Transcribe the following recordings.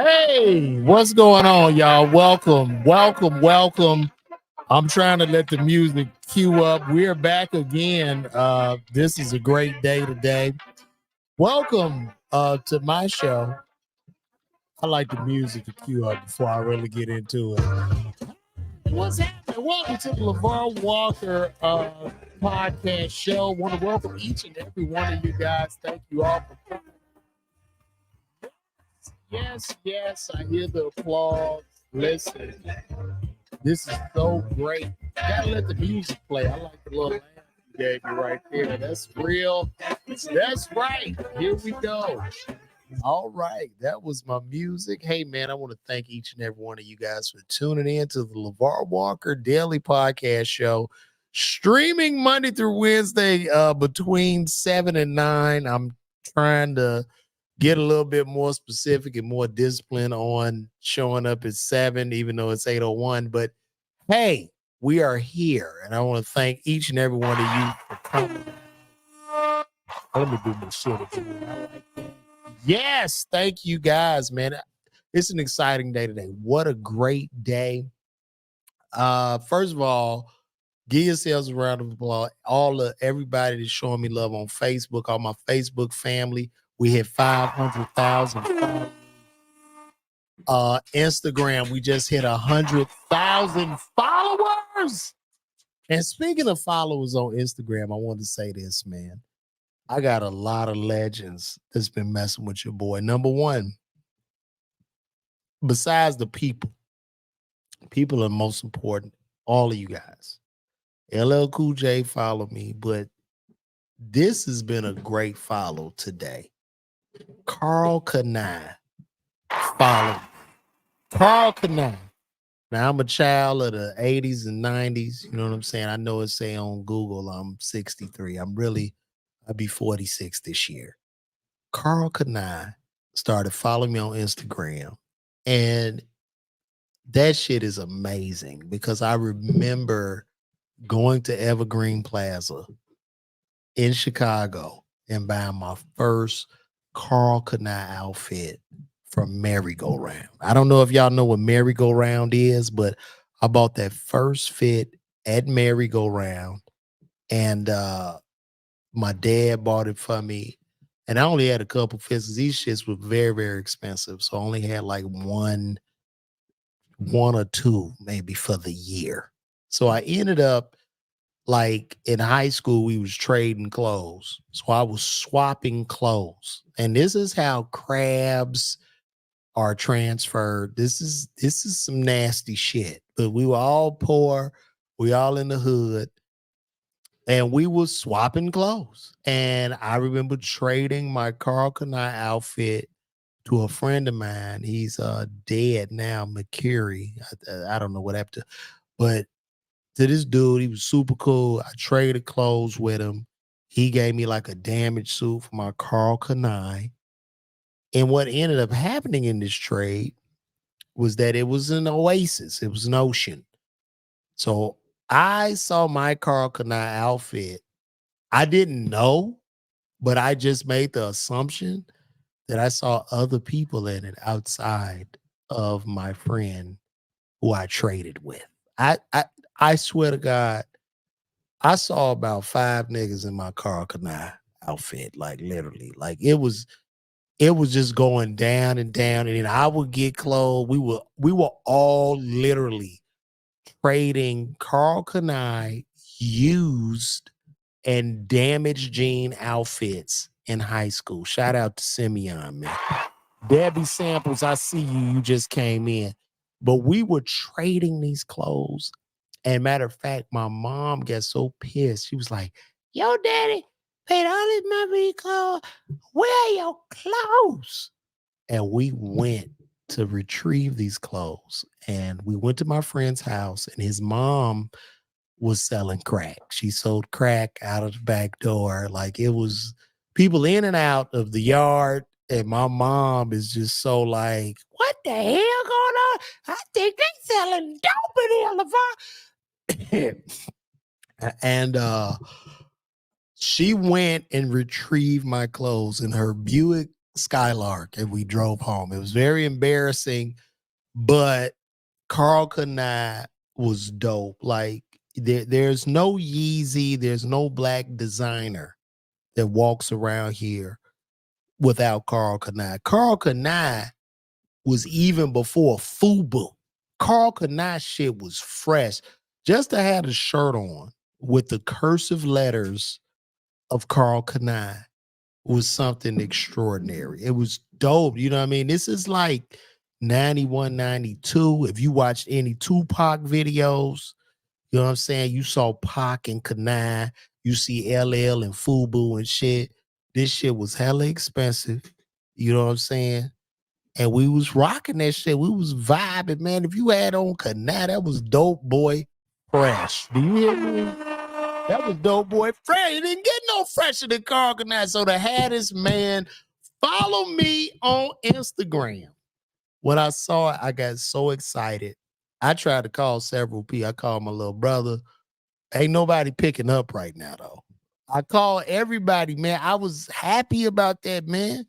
Hey, what's going on, y'all? Welcome, welcome, welcome. I'm trying to let the music cue up. We're back again. This is a great day today. Welcome to my show. I like the music to cue up before I really get into it. What's happening? Welcome to the LaVar Walker podcast show. Want to welcome each and every one of you guys. Thank you all for coming. Yes, I hear the applause. Listen, this is so great. Gotta let the music play. I like the little laugh you gave me right there. That's real. That's right. Here we go. All right, that was my music. Hey, man, I want to thank each and every one of you guys for tuning in to the LaVar Walker Daily Podcast Show, streaming Monday through Wednesday between 7 and 9. I'm trying to get a little bit more specific and more disciplined on showing up at 7, even though it's 8:01. But hey, we are here, and I want to thank each and every one of you for coming. Let me do my shit again. I like that. Yes, thank you guys, man. It's an exciting day today. What a great day. First of all, give yourselves a round of applause. Everybody that's showing me love on Facebook, all my Facebook family. We hit 500,000 followers. Instagram, we just hit 100,000 followers. And speaking of followers on Instagram, I want to say this, man. I got a lot of legends that's been messing with your boy. Number one, besides the people are most important. All of you guys. LL Cool J follow me, but this has been a great follow today. Carl Kanai follow. Carl Kanai. Now, I'm a child of the 80s and 90s. You know what I'm saying? I know it say on Google I'm 63. I'll be 46 this year. Carl Kanai started following me on Instagram. And that shit is amazing because I remember going to Evergreen Plaza in Chicago and buying my first Carl Kanai outfit from Merry-Go-Round. I don't know if y'all know what Merry-Go-Round is, but I bought that first fit at Merry-Go-Round, and my dad bought it for me. And I only had a couple fits. These shits were very, very expensive. So I only had like one or two maybe for the year. So I ended up, like, in high school, we was trading clothes. So I was swapping clothes. And this is how crabs are transferred. This is some nasty shit. But we were all poor. We all in the hood. And we was swapping clothes. And I remember trading my Carl Kanai outfit to a friend of mine. He's dead now, McCurry. I don't know what happened to, but to this dude, he was super cool. I traded clothes with him. He gave me like a damaged suit for my Carl Kanai. And what ended up happening in this trade was that it was an oasis. It was an ocean. So I saw my Carl Kanai outfit. I didn't know, but I just made the assumption that I saw other people in it outside of my friend who I traded with. I swear to God, I saw about 5 niggas in my Carl Kanai outfit, like literally. Like it was just going down and down. And then I would get clothes. We were all literally trading Carl Kanai used and damaged jean outfits in high school. Shout out to Simeon, man. Debbie Samples, I see you. You just came in. But we were trading these clothes. And matter of fact, my mom got so pissed. She was like, yo, daddy paid all this money for your clothes. Where are your clothes? And we went to retrieve these clothes. And we went to my friend's house, and his mom was selling crack. She sold crack out of the back door. Like, it was people in and out of the yard. And my mom is just so like, what the hell going on? I think they selling dope in here, LaVar. And she went and retrieved my clothes in her Buick Skylark, and we drove home. It was very embarrassing, but Carl Kanai was dope. Like there's no Yeezy, there's no black designer that walks around here without Carl Kanai. Carl Kanai was even before FUBU. Carl Kanai shit was fresh. Just to have a shirt on with the cursive letters of Carl Kanai was something extraordinary. It was dope. You know what I mean? This is like 91, 92. If you watched any Tupac videos, you know what I'm saying? You saw Pac and Kanai, you see LL and FUBU and shit. This shit was hella expensive. You know what I'm saying? And we was rocking that shit. We was vibing, man. If you had on Kanai, that was dope, boy. Fresh. Do you hear me? That was dope, boy. Fresh. You didn't get no fresher than Carl Kanai. So the haddest man, follow me on Instagram. When I saw it, I got so excited. I tried to call several people. I called my little brother. Ain't nobody picking up right now, though. I called everybody, man. I was happy about that, man.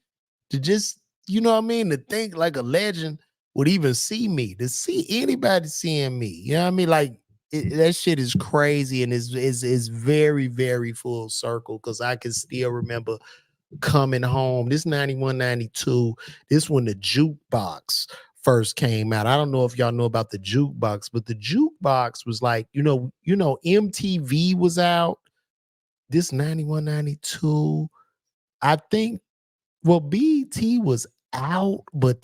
To just, you know what I mean? To think like a legend would even see me, to see anybody seeing me. You know what I mean? Like that shit is crazy, and is very, very full circle, because I can still remember coming home. This 91, 92. This when the jukebox first came out. I don't know if y'all know about the jukebox, but the jukebox was like, MTV was out. This 91, 92. I think, well, BET was out, but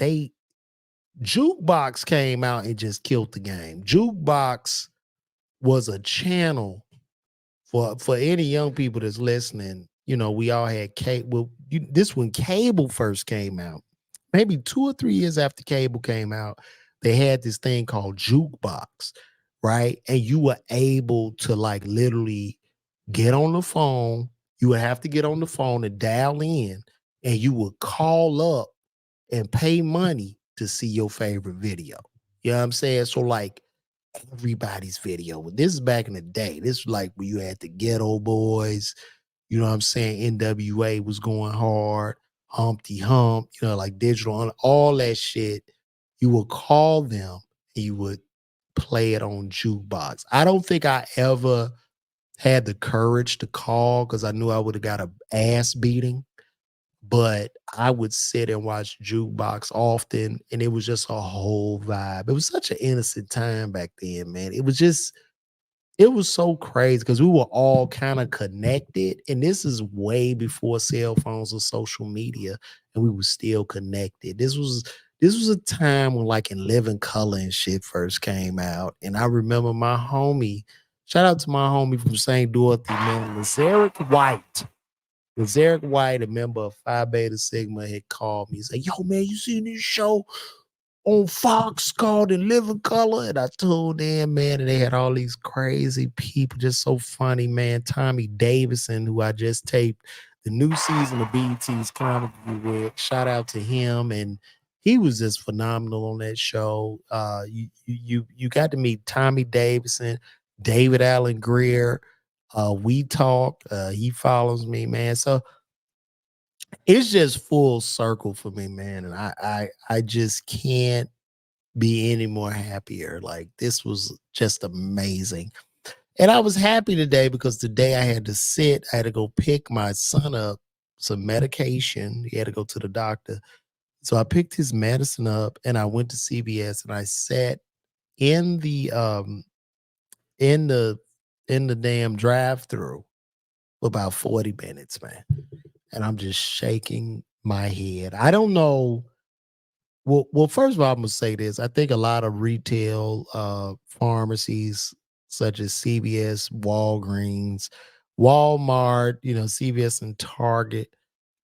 Jukebox came out and just killed the game. Jukebox was a channel for any young people that's listening. We all had cable. This when cable first came out, maybe 2 or 3 years after cable came out, they had this thing called Jukebox, right? And you were able to like literally get on the phone. You would have to get on the phone and dial in, and you would call up and pay money to see your favorite video. You know what I'm saying? So like everybody's video. This is back in the day. This was like where you had the Ghetto Boys, you know what I'm saying? NWA was going hard, Humpty Hump, like digital, all that shit. You would call them and you would play it on jukebox. I don't think I ever had the courage to call because I knew I would have got a ass beating, but I would sit and watch jukebox often, and it was just a whole vibe. It was such an innocent time back then, man. It was so crazy because we were all kind of connected, and this is way before cell phones or social media, and we were still connected. This was a time when like In Living Color and shit first came out, and I remember my homie. Shout out to my homie from St. Dorothy, man, Lazarick White. Zarek White, a member of Phi Beta Sigma, had called me. He said, "Yo, man, you seen this show on Fox called In Living Color?" And I told them, man, and they had all these crazy people, just so funny, man. Tommy Davidson, who I just taped the new season of BET's Comedy with. Shout out to him, and he was just phenomenal on that show. You got to meet Tommy Davidson, David Allen Greer. We talk. He follows me, man. So it's just full circle for me, man. And I just can't be any more happier. Like this was just amazing. And I was happy today because today I had to go pick my son up some medication. He had to go to the doctor. So I picked his medicine up and I went to CVS and I sat in in the in the damn drive-through for about 40 minutes, man. And I'm just shaking my head. I don't know. Well, first of all, I'm gonna say this. I think a lot of retail pharmacies such as CVS, Walgreens, Walmart, CVS and Target,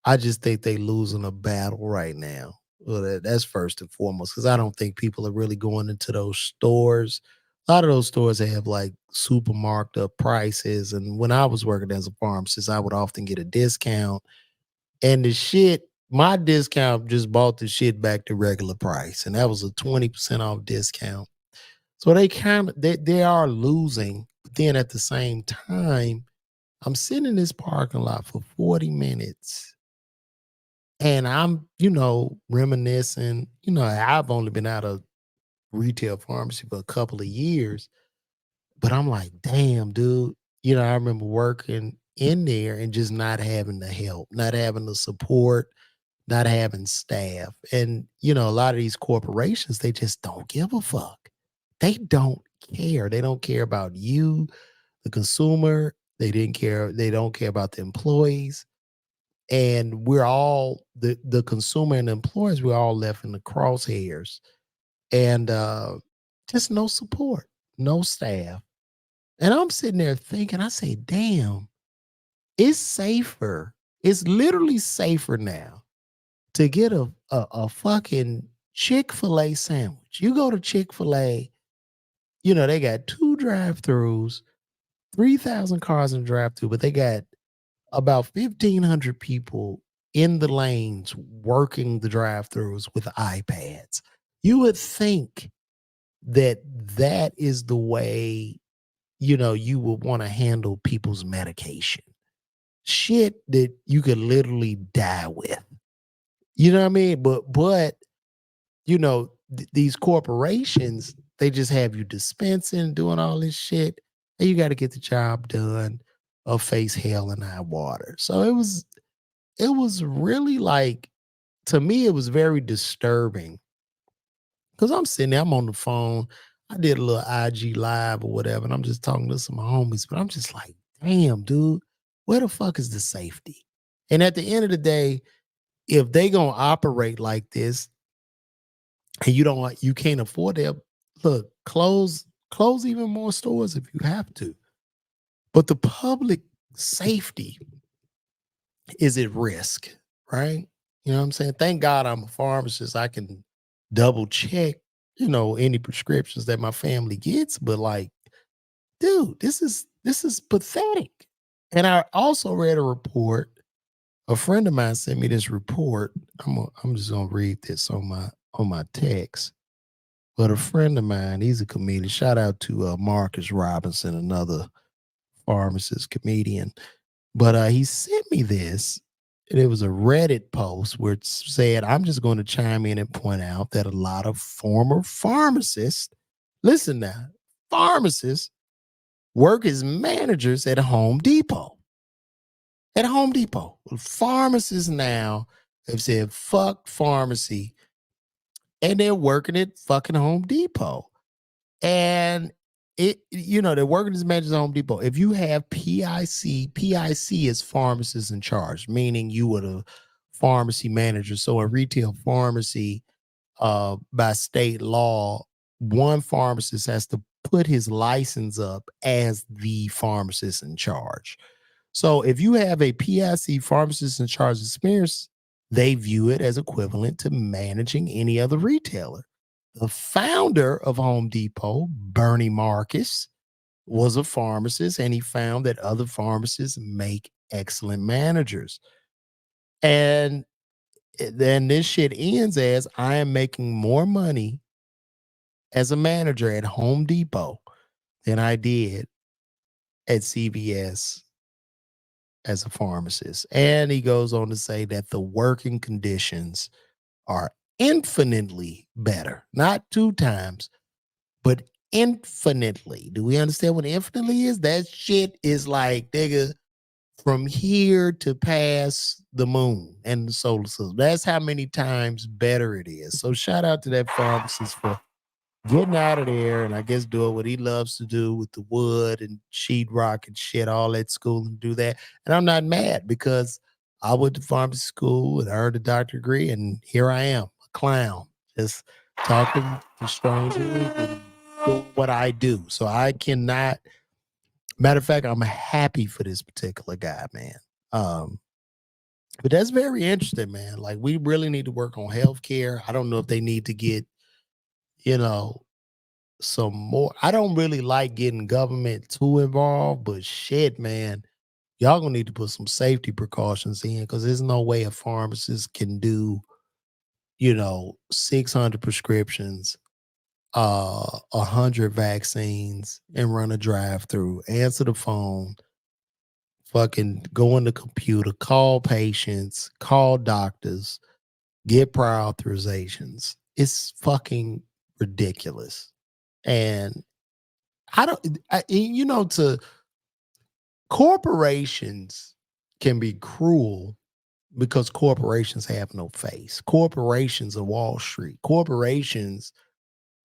I just think they losing a battle right now. Well, that's first and foremost, because I don't think people are really going into those stores. A lot of those stores have like super marked up prices. And when I was working as a pharmacist, I would often get a discount, and the shit, my discount just bought the shit back to regular price. And that was a 20% off discount. So they are losing. But then at the same time, I'm sitting in this parking lot for 40 minutes And I'm, reminiscing, I've only been out of retail pharmacy for a couple of years, but I'm like, damn, dude. I remember working in there and just not having the help, not having the support, not having staff. And, a lot of these corporations, they just don't give a fuck. They don't care. They don't care about you, the consumer. They don't care about the employees. And we're all the consumer and the employers, we're all left in the crosshairs. And just no support, no staff. And I'm sitting there thinking, I say, damn, it's safer. It's literally safer now to get a fucking Chick-fil-A sandwich. You go to Chick-fil-A, they got 2 drive-throughs, 3,000 cars in the drive-through, but they got about 1,500 people in the lanes working the drive-throughs with iPads. You would think that that is the way, you would want to handle people's medication. Shit that you could literally die with. You know what I mean? But these corporations, they just have you dispensing, doing all this shit, and you got to get the job done or face hell and high water. So it was really like, to me, it was very disturbing because I'm sitting there, I'm on the phone. I did a little IG live or whatever, and I'm just talking to some homies, but I'm just like, damn, dude, where the fuck is the safety? And at the end of the day, if they gonna operate like this and you can't afford it, look, close even more stores if you have to. But the public safety is at risk, right? You know what I'm saying? Thank God I'm a pharmacist. I can double check, any prescriptions that my family gets. But like, dude, this is pathetic. And I also read a report. A friend of mine sent me this report. I'm just gonna read this on my text. But a friend of mine, he's a comedian. Shout out to Marcus Robinson, another pharmacist comedian. But he sent me this, and it was a Reddit post where it said, I'm just going to chime in and point out that a lot of former pharmacists, listen now, pharmacists work as managers at Home Depot. At Home Depot. Pharmacists now have said, fuck pharmacy, and they're working at fucking Home Depot. And they're working as managers at Home Depot. If you have PIC is pharmacists in charge, meaning you were the pharmacy manager. So a retail pharmacy, by state law, one pharmacist has to put his license up as the pharmacist in charge. So if you have a PIC, pharmacist in charge experience, they view it as equivalent to managing any other retailer. The founder of Home Depot, Bernie Marcus, was a pharmacist, and he found that other pharmacists make excellent managers. And then this shit ends as, I am making more money as a manager at Home Depot than I did at CVS as a pharmacist. And he goes on to say that the working conditions are infinitely better, not 2 times, but infinitely. Do we understand what infinitely is? That shit is like, nigga, from here to past the moon and the solar system. That's how many times better it is. So shout out to that pharmacist for getting out of there and I guess doing what he loves to do with the wood and sheetrock and shit, all at school and do that. And I'm not mad because I went to pharmacy school and earned a doctorate degree, and here I am, a clown, just talking to strangers and doing what I do. So I cannot. Matter of fact, I'm happy for this particular guy, man. Um, but that's very interesting, man. Like, we really need to work on healthcare. I don't know if they need to get, you know, some more. I don't really like getting government too involved, but shit, man, y'all gonna need to put some safety precautions in, because there's no way a pharmacist can do, 600 prescriptions, 100 vaccines, and run a drive-through, answer the phone, fucking go on the computer, call patients, call doctors, get prior authorizations. It's fucking ridiculous. And to corporations can be cruel because corporations have no face. Corporations are Wall Street. Corporations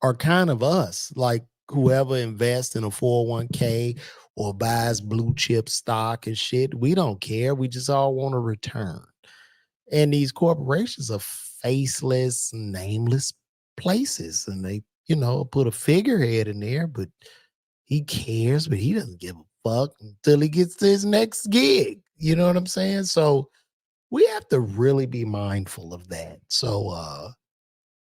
are kind of us, like whoever invests in a 401k or buys blue chip stock and shit. We don't care. We just all want a return. And these corporations are faceless, nameless places. And they, put a figurehead in there, but he cares, but he doesn't give a fuck until he gets to his next gig. You know what I'm saying? So we have to really be mindful of that. So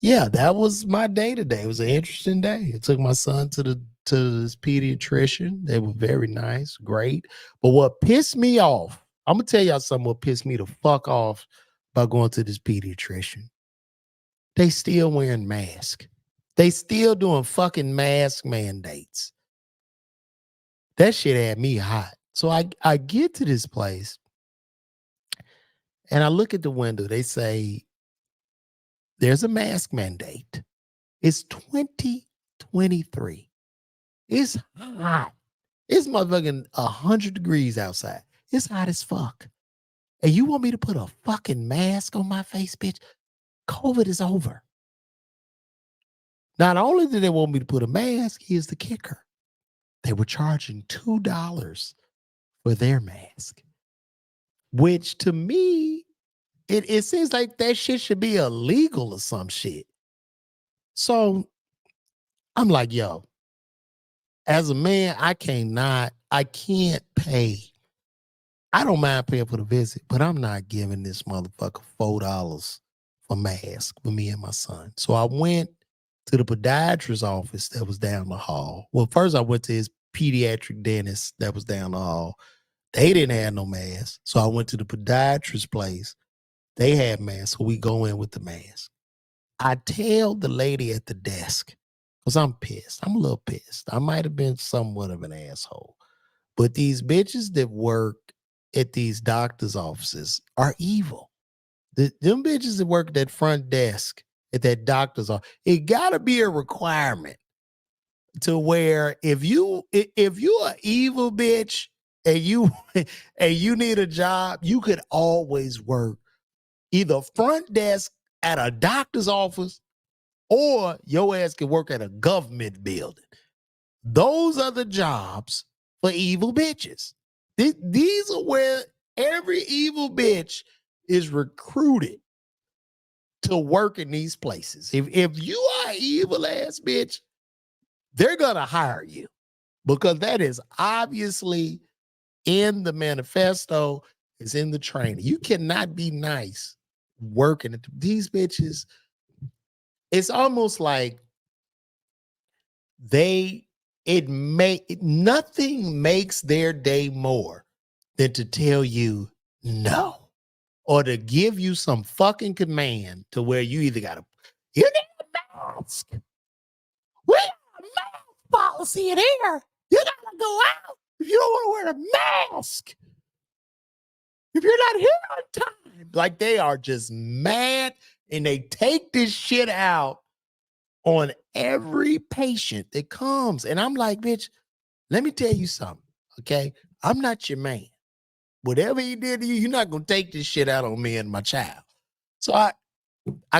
yeah, that was my day today. It was an interesting day. I took my son to this pediatrician. They were very nice, great. But what pissed me off, I'm gonna tell y'all something what pissed me the fuck off about going to this pediatrician. They still wearing masks. They still doing fucking mask mandates. That shit had me hot. So I get to this place and I look at the window. They say, there's a mask mandate. It's 2023. It's hot. It's motherfucking 100 degrees outside. It's hot as fuck. And you want me to put a fucking mask on my face, bitch? COVID is over. Not only did they want me to put a mask, here's the kicker. They were charging $2 for their mask, which to me, it seems like that shit should be illegal or some shit. So I'm like, yo, as a man, I can't pay. I don't mind paying for the visit, but I'm not giving this motherfucker $4 for mask for me and my son. So I went to the podiatrist's office that was down the hall. Well, first I went to his pediatric dentist that was down the hall. They didn't have no mask. So I went to the podiatrist's place. They had masks. So we go in with the mask. I tell the lady at the desk, because I'm pissed. I'm a little pissed. I might have been somewhat of an asshole. But these bitches that work at these doctor's offices are evil. Them bitches that work at that front desk at that doctor's office, it gotta be a requirement to where if you an evil bitch and you and you need a job, you could always work either front desk at a doctor's office or your ass can work at a government building. Those are the jobs for evil bitches. These are where every evil bitch is recruited to work in these places. If you are an evil ass bitch, they're going to hire you because that is obviously in the manifesto, it's in the training. You cannot be nice working at these bitches. It's almost like nothing makes their day more than to tell you no or to give you some fucking command to where you either you need a mask. We got a mask policy in here. You gotta go out if you don't want to wear a mask. If you're not here on time. Like they are just mad and they take this shit out on every patient that comes. And I'm like, bitch, let me tell you something, okay? I'm not your man. Whatever he did to you, you're not going to take this shit out on me and my child. So I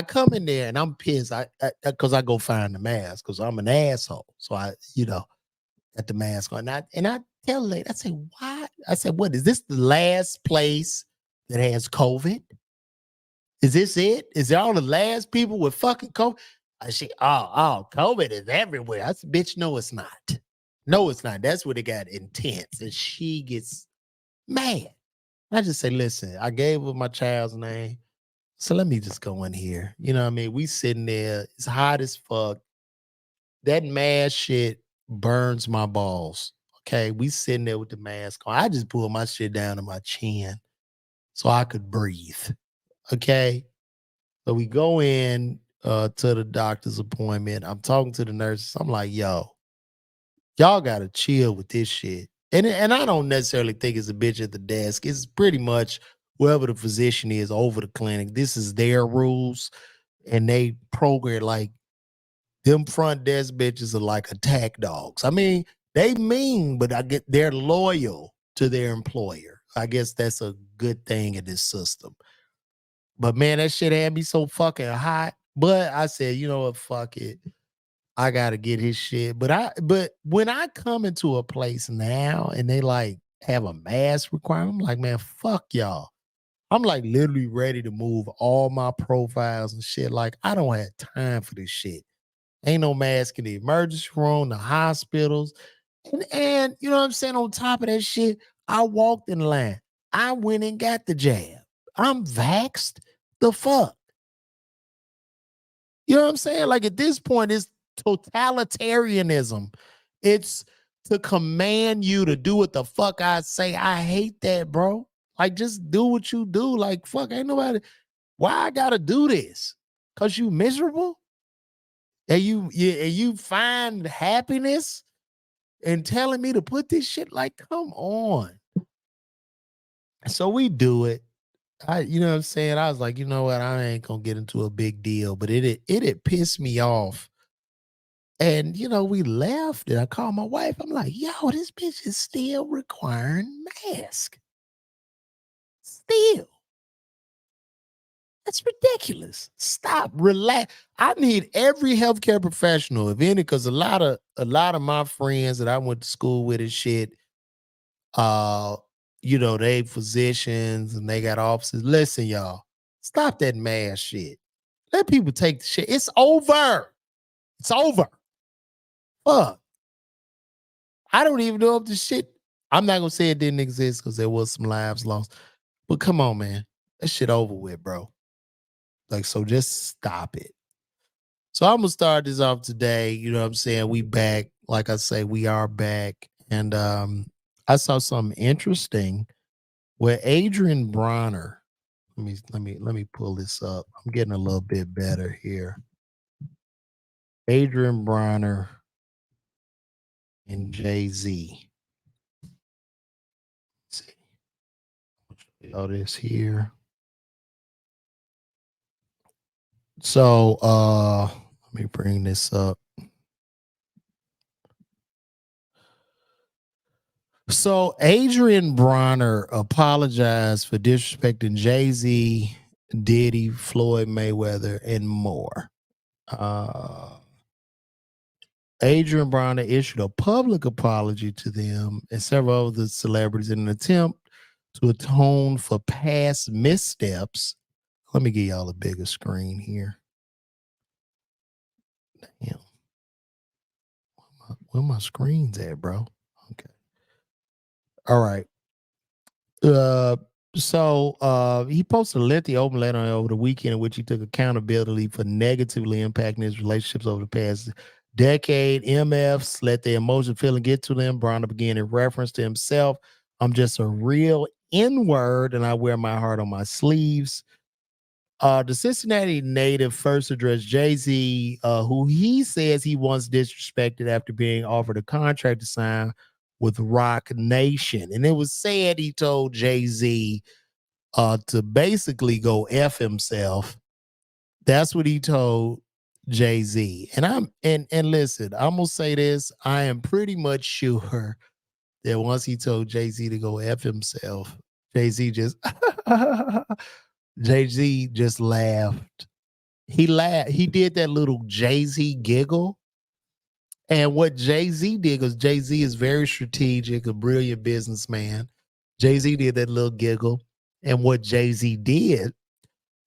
come in there and I'm pissed because I go find the mask because I'm an asshole. So I got the mask on. And I tell the lady, I say, why? I said, what, is this the last place that has COVID? Is this it? Is it all the last people with fucking COVID? I say, COVID is everywhere. I said, bitch, no, it's not. No, it's not. That's where they got intense. And she gets mad. I just say, listen, I gave her my child's name. So let me just go in here. You know what I mean? We sitting there. It's hot as fuck. That mask shit burns my balls. Okay. We sitting there with the mask on. I just pulled my shit down to my chin so I could breathe. Okay. So we go in to the doctor's appointment. I'm talking to the nurses. I'm like, yo, y'all got to chill with this shit. And I don't necessarily think it's a bitch at the desk. It's pretty much whoever the physician is over the clinic. This is their rules, and they program like them front desk bitches are like attack dogs. I mean, they mean, but I get they're loyal to their employer. I guess that's a good thing in this system. But man, that shit had me so fucking hot. But I said, you know what, fuck it. I gotta get his shit. But when I come into a place now and they like have a mask requirement, I'm like, man, fuck y'all. I'm like literally ready to move all my profiles and shit. Like, I don't have time for this shit. Ain't no mask in the emergency room, the hospitals. And you know what I'm saying? On top of that shit, I walked in line. I went and got the jab. I'm vaxxed. The fuck? You know what I'm saying? Like at this point, it's totalitarianism. It's to command you to do what the fuck I say. I hate that, bro. Like, just do what you do. Like, fuck, ain't nobody. Why I gotta do this? Cause you miserable? And you find happiness in telling me to put this shit? Like, come on. So we do it. You know what I'm saying? I was like, you know what? I ain't gonna get into a big deal, but it had pissed me off. And you know, we left and I called my wife. I'm like, yo, this bitch is still requiring mask. Still. That's ridiculous. Stop. Relax. I need every healthcare professional, if any, because a lot of my friends that I went to school with and shit, uh, you know, they physicians and they got offices. Listen, y'all, stop that mask shit. Let people take the shit. It's over. It's over. Fuck. I don't even know if the shit. I'm not gonna say it didn't exist because there was some lives lost. But come on, man. That shit over with, bro. Like, so just stop it. So I'm gonna start this off today. You know what I'm saying? We back. Like I say, we are back. And I saw something interesting where Adrien Broner. Let me pull this up. I'm getting a little bit better here. Adrien Broner and Jay-Z. Let's see. All this here. So let me bring this up. So Adrien Broner apologized for disrespecting Jay-Z, Diddy, Floyd Mayweather, and more. Adrien Broner issued a public apology to them and several other celebrities in an attempt to atone for past missteps. Let me give y'all a bigger screen here. Damn. Where my screens at, bro? Okay. All right. He posted a lengthy open letter over the weekend in which he took accountability for negatively impacting his relationships over the past decade. MFs let their emotional feeling get to them. Broner began in reference to himself. I'm just a real N-word and I wear my heart on my sleeves. The Cincinnati native first addressed Jay-Z, who he says he once disrespected after being offered a contract to sign with Rock Nation. And it was said he told Jay-Z to basically go F himself. That's what he told Jay-Z. And listen, I'm gonna say this. I am pretty much sure that once he told Jay-Z to go F himself, Jay-Z just Jay-Z just laughed. He laughed. He did that little Jay-Z giggle. And what Jay-Z did, because Jay-Z is very strategic, a brilliant businessman. Jay-Z did that little giggle. And what Jay-Z did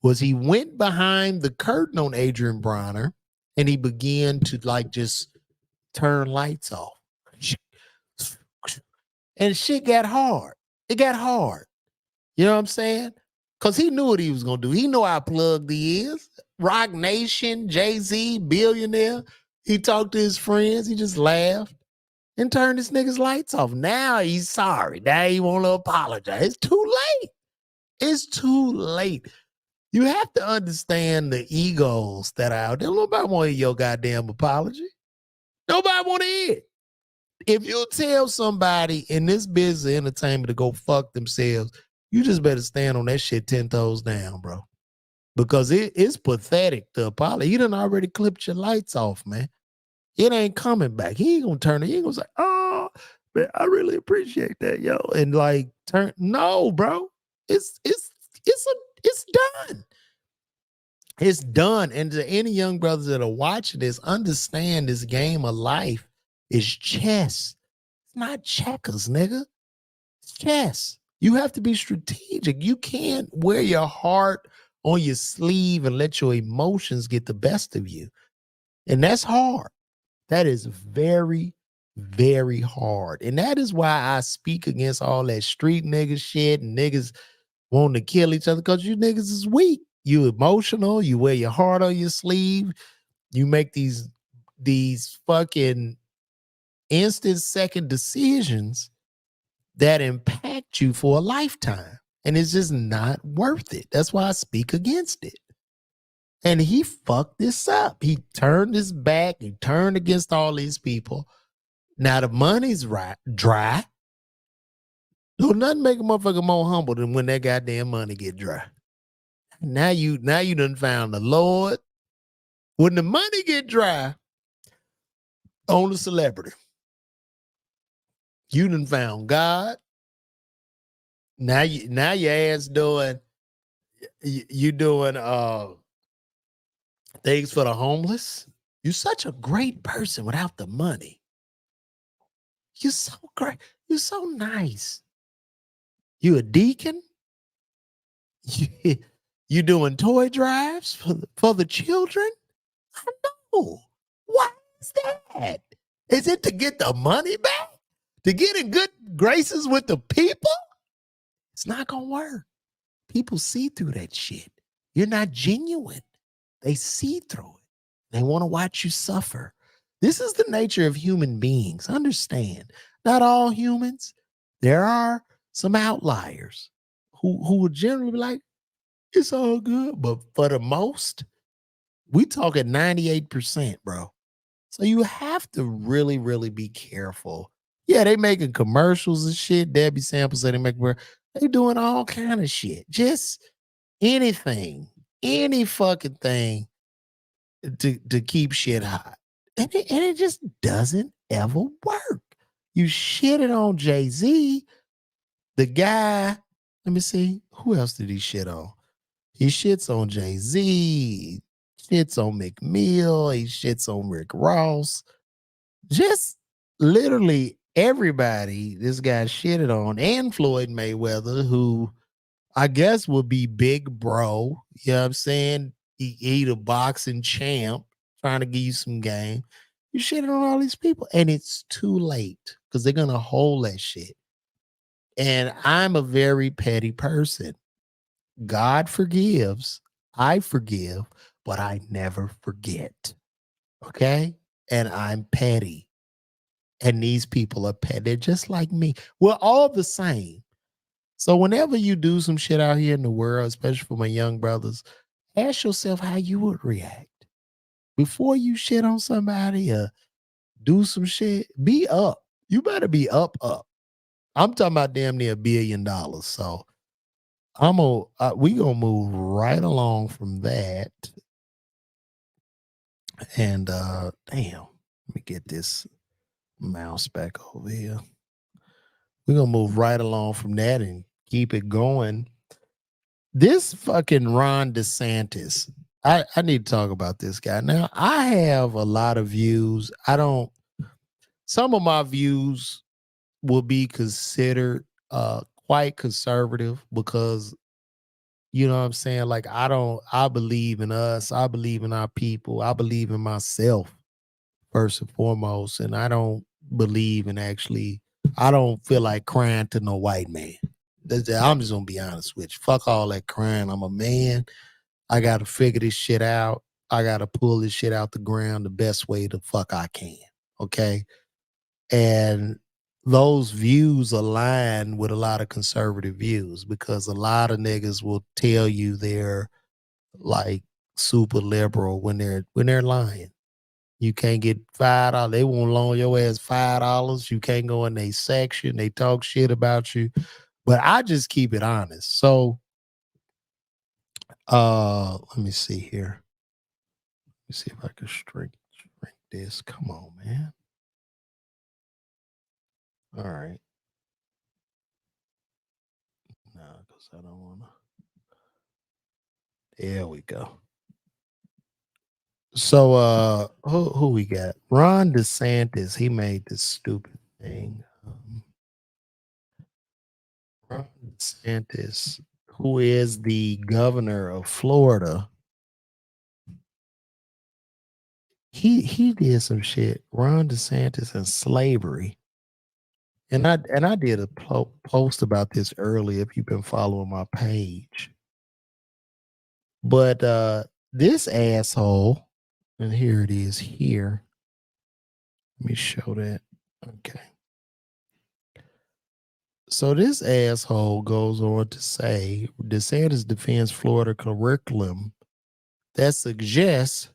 was he went behind the curtain on Adrien Broner and he began to like just turn lights off. And shit got hard. It got hard. You know what I'm saying? Because he knew what he was going to do. He know how plugged he is. Rock Nation, Jay-Z, billionaire. He talked to his friends. He just laughed and turned this nigga's lights off. Now he's sorry. Now he want to apologize. It's too late. It's too late. You have to understand the egos that are out there. Nobody want to hear your goddamn apology. Nobody want to hear it. if you tell somebody in this business of entertainment to go fuck themselves, you just better stand on that shit 10 toes down, bro. Because it's pathetic to apologize. You done already clipped your lights off, man. It ain't coming back. He ain't gonna turn it. He ain't gonna say, oh, man, I really appreciate that, yo. And like turn no, bro. It's done. It's done. And to any young brothers that are watching this, understand this game of life is chess. It's not checkers, nigga. It's chess. You have to be strategic. You can't wear your heart on your sleeve and let your emotions get the best of you. And that's hard. That is very, very hard. And that is why I speak against all that street nigga shit and niggas wanting to kill each other, because you niggas is weak. You emotional. You wear your heart on your sleeve. You make these fucking instant second decisions that impact you for a lifetime. And it's just not worth it. That's why I speak against it. And he fucked this up. He turned his back. He turned against all these people. Now the money's dry. Don't nothing make a motherfucker more humble than when that goddamn money get dry. Now you done found the Lord. When the money get dry on the celebrity, you done found God. Now your ass doing you doing things for the homeless. You're such a great person without the money. You're so great. You're so nice. You a deacon? You doing toy drives for the children? I know. Why is that? Is it to get the money back? To get in good graces with the people? It's not gonna work. People see through that shit. You're not genuine. They see through it. They want to watch you suffer. This is the nature of human beings. Understand, not all humans. There are some outliers who would generally be like, it's all good. But for the most, we talking 98%, bro. So you have to really, really be careful. Yeah, they making commercials and shit. Debbie Samples said they doing all kind of shit. Just anything, any fucking thing to keep shit hot. And it just doesn't ever work. You shitted on Jay-Z, the guy. Let me see. Who else did he shit on? He shits on Jay-Z, shits on McMill, he shits on Rick Ross. Just literally everybody this guy shitted on, and Floyd Mayweather, who I guess would be big bro. You know what I'm saying? He the boxing champ, trying to give you some game. You shitting on all these people, and it's too late because they're gonna hold that shit. And I'm a very petty person. God forgives, I forgive, but I never forget. Okay? And I'm petty. And these people are petty. They're just like me. We're all the same. So whenever you do some shit out here in the world, especially for my young brothers, ask yourself how you would react. Before you shit on somebody or do some shit, be up. You better be up. I'm talking about damn near $1 billion. So we gonna move right along from that. And damn, let me get this mouse back over here. We're gonna move right along from that and keep it going. This fucking Ron DeSantis, I need to talk about this guy. Now, I have a lot of views. Some of my views will be considered quite conservative because, you know what I'm saying? Like, I believe in us. I believe in our people. I believe in myself first and foremost. And I don't believe in I don't feel like crying to no white man. I'm just gonna be honest with you. Fuck all that crying. I'm a man. I gotta figure this shit out. I gotta pull this shit out the ground the best way the fuck I can. Okay. And those views align with a lot of conservative views because a lot of niggas will tell you they're like super liberal when they're lying. You can't get $5. They won't loan your ass $5. You can't go in their section. They talk shit about you. But I just keep it honest. So let me see here. Let me see if I can shrink this. Come on, man. All right. No, because I don't want to. There we go. So who we got? Ron DeSantis, he made this stupid thing. Ron DeSantis, who is the governor of Florida, he did some shit. Ron DeSantis and slavery. And I did a post about this earlier if you've been following my page. But this asshole, and here it is here. Let me show that. Okay. So this asshole goes on to say DeSantis defends Florida curriculum that suggests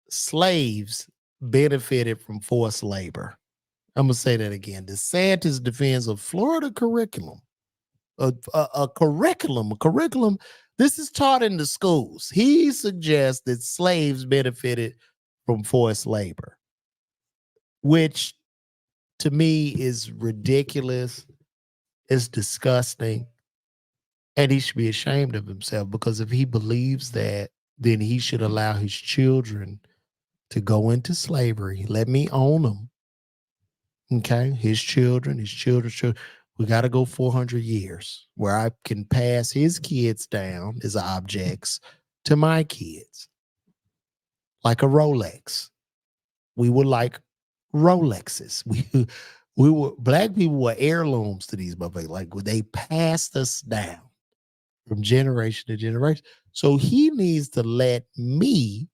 slaves benefited from forced labor. I'm gonna say that again. DeSantis defends a Florida curriculum, a curriculum. This is taught in the schools. He suggests that slaves benefited from forced labor, which to me is ridiculous. It's disgusting. And he should be ashamed of himself, because if he believes that, then he should allow his children to go into slavery. Let me own them. Okay. His children's children. We got to go 400 years where I can pass his kids down as objects to my kids. Like a Rolex. We were like Rolexes. We were, black people were heirlooms to these motherfuckers. Like they passed us down from generation to generation. So he needs to let me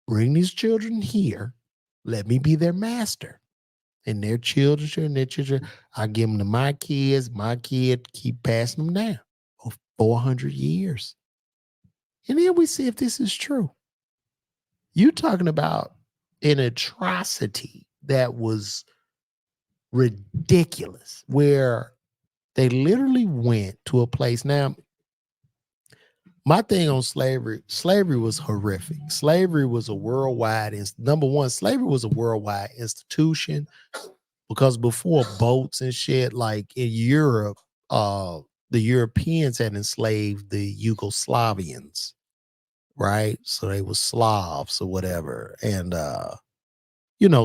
bring these children here. Let me be their master. And their children, I give them to my kids. My kid keep passing them down for 400 years. And then we see if this is true. You talking about an atrocity that was ridiculous, where they literally went to a place. Now, my thing on slavery was horrific. Slavery was a worldwide, number one, slavery was a worldwide institution, because before boats and shit, like in Europe, the Europeans had enslaved the Yugoslavians, right? So they were Slavs or whatever. And,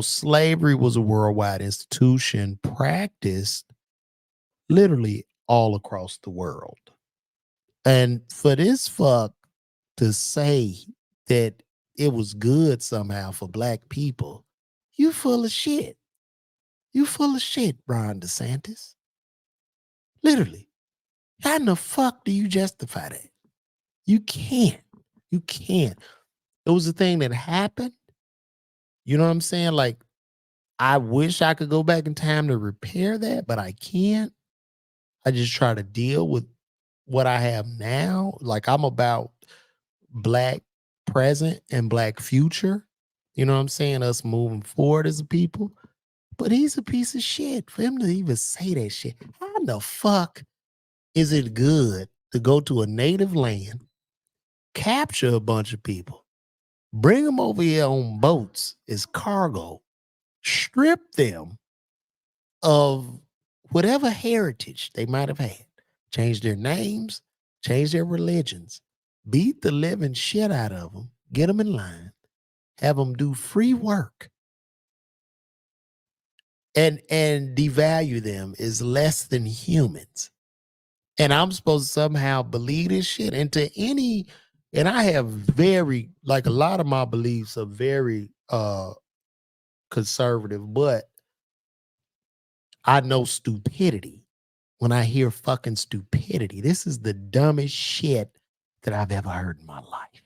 slavery was a worldwide institution practiced literally all across the world. And for this fuck to say that it was good somehow for black people, you full of shit. You full of shit, Ron DeSantis. Literally. How in the fuck do you justify that? You can't. You can't. It was a thing that happened. You know what I'm saying? Like, I wish I could go back in time to repair that, but I can't. I just try to deal with what I have now. Like, I'm about black present and black future. You know what I'm saying? Us moving forward as a people. But he's a piece of shit. For him to even say that shit, how the fuck is it good to go to a native land, capture a bunch of people, bring them over here on boats as cargo, strip them of whatever heritage they might have had, change their names, change their religions, beat the living shit out of them, get them in line, have them do free work, and devalue them as less than humans. And I'm supposed to somehow believe this shit into any, and I have very, like, a lot of my beliefs are very conservative, but I know stupidity when I hear fucking stupidity. This is the dumbest shit that I've ever heard in my life.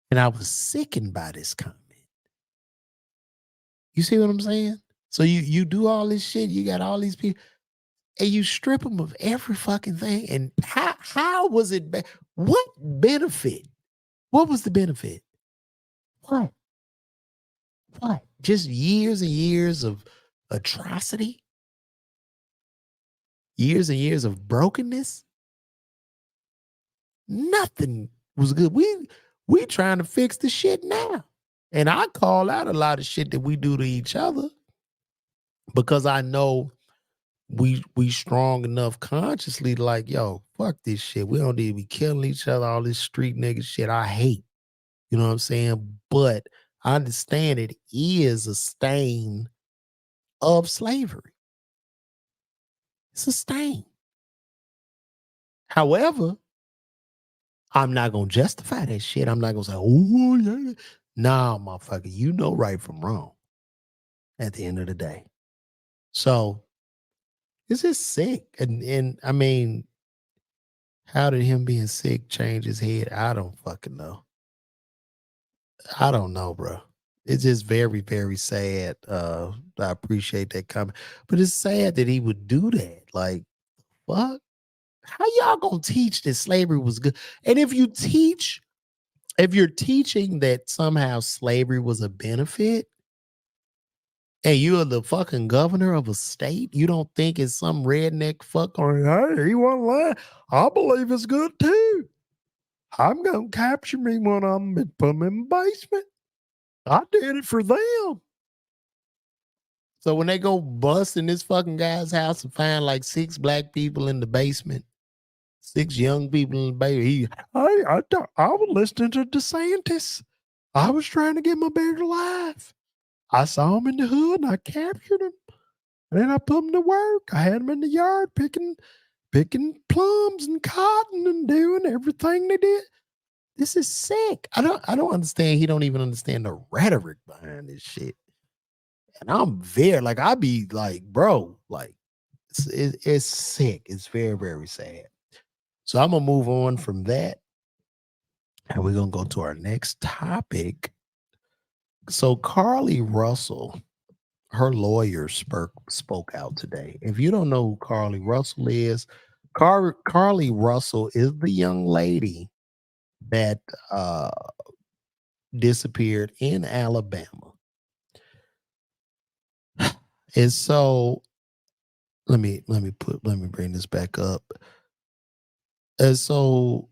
And I was sickened by this comment. You see what I'm saying? So you do all this shit, you got all these people, and you strip them of every fucking thing. And how was it? What benefit? What was the benefit? What? What? Just years and years of atrocity? Years and years of brokenness? Nothing was good. We trying to fix the shit now. And I call out a lot of shit that we do to each other because I know we strong enough consciously to like, yo, fuck this shit. We don't need to be killing each other, all this street nigga shit I hate. You know what I'm saying? But I understand it is a stain of slavery. It's a stain. However, I'm not gonna justify that shit. I'm not gonna say, oh yeah. Nah, motherfucker, you know right from wrong at the end of the day. So it's just sick. And I mean, how did him being sick change his head? I don't fucking know. I don't know, bro. It's just very, very sad. I appreciate that comment. But it's sad that he would do that. Like, fuck. How y'all gonna teach that slavery was good? And if you're teaching that somehow slavery was a benefit, and you're the fucking governor of a state, you don't think it's some redneck fuck or hey, he won't lie. I believe it's good too. I'm gonna capture me when I'm put him in the basement. I did it for them. So when they go bust in this fucking guy's house and find like 6 black people in the basement, 6 young people in the basement, I was listening to DeSantis. I was trying to get my better life. I saw him in the hood and I captured him. And then I put him to work. I had him in the yard picking plums and cotton and doing everything they did. This is sick. I don't understand. He don't even understand the rhetoric behind this shit. And I'm very like I be like, bro, like it's sick. It's very, very sad. So I'm gonna move on from that. And we're gonna go to our next topic. So Carlee Russell, her lawyer spoke out today. If you don't know who Carlee Russell is, Carlee Russell is the young lady that disappeared in Alabama. And so let me bring this back up. And so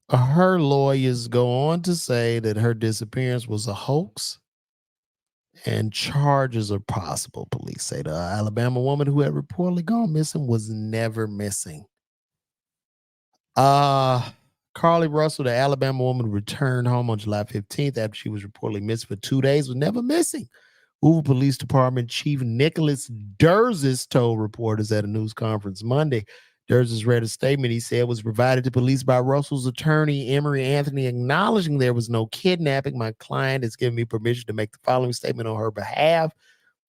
her lawyers go on to say that her disappearance was a hoax and charges are possible. Police say the Alabama woman who had reportedly gone missing was never missing. Carlee Russell, the Alabama woman, returned home on July 15th after she was reportedly missing for 2 days, was never missing. Hoover Police Department Chief Nicholas Durzis told reporters at a news conference Monday. Durzis read a statement he said was provided to police by Russell's attorney, Emory Anthony, acknowledging there was no kidnapping. My client has given me permission to make the following statement on her behalf.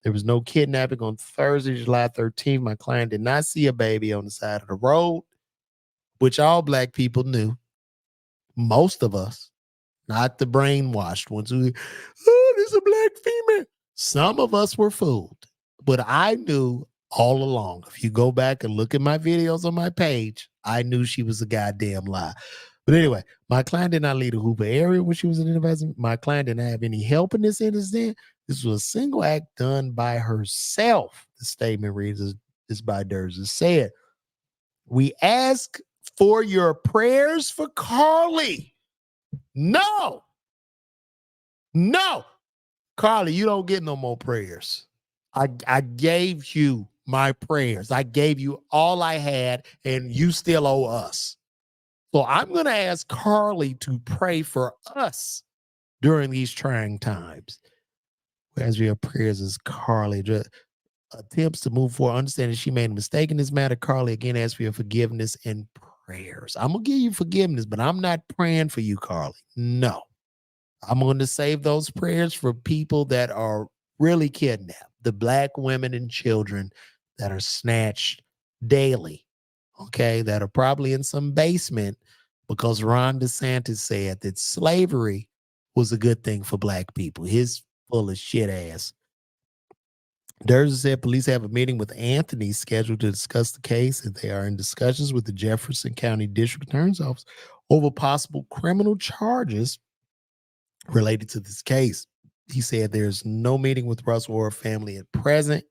There was no kidnapping on Thursday, July 13th. My client did not see a baby on the side of the road, which all black people knew. Most of us, not the brainwashed ones who, oh, there's a black female. Some of us were fooled, but I knew all along. If you go back and look at my videos on my page, I knew she was a goddamn lie. But anyway, my client did not leave the Hoover area when she was investigating. My client didn't have any help in this incident. This was a single act done by herself. The statement reads, this by Durzis said, we ask for your prayers for Carlee. No. Carlee, you don't get no more prayers. I gave you my prayers. I gave you all I had, and you still owe us. So I'm going to ask Carlee to pray for us during these trying times. As your prayers as Carlee attempts to move forward, understanding she made a mistake in this matter. Carlee again asks for your forgiveness and prayers. I'm going to give you forgiveness, but I'm not praying for you, Carlee. No. I'm going to save those prayers for people that are really kidnapped, the black women and children that are snatched daily, okay, that are probably in some basement because Ron DeSantis said that slavery was a good thing for black people. His full of shit ass. Durzis said police have a meeting with Anthony scheduled to discuss the case, and they are in discussions with the Jefferson County District Attorney's Office over possible criminal charges related to this case. He said there's no meeting with Russell or her family at present.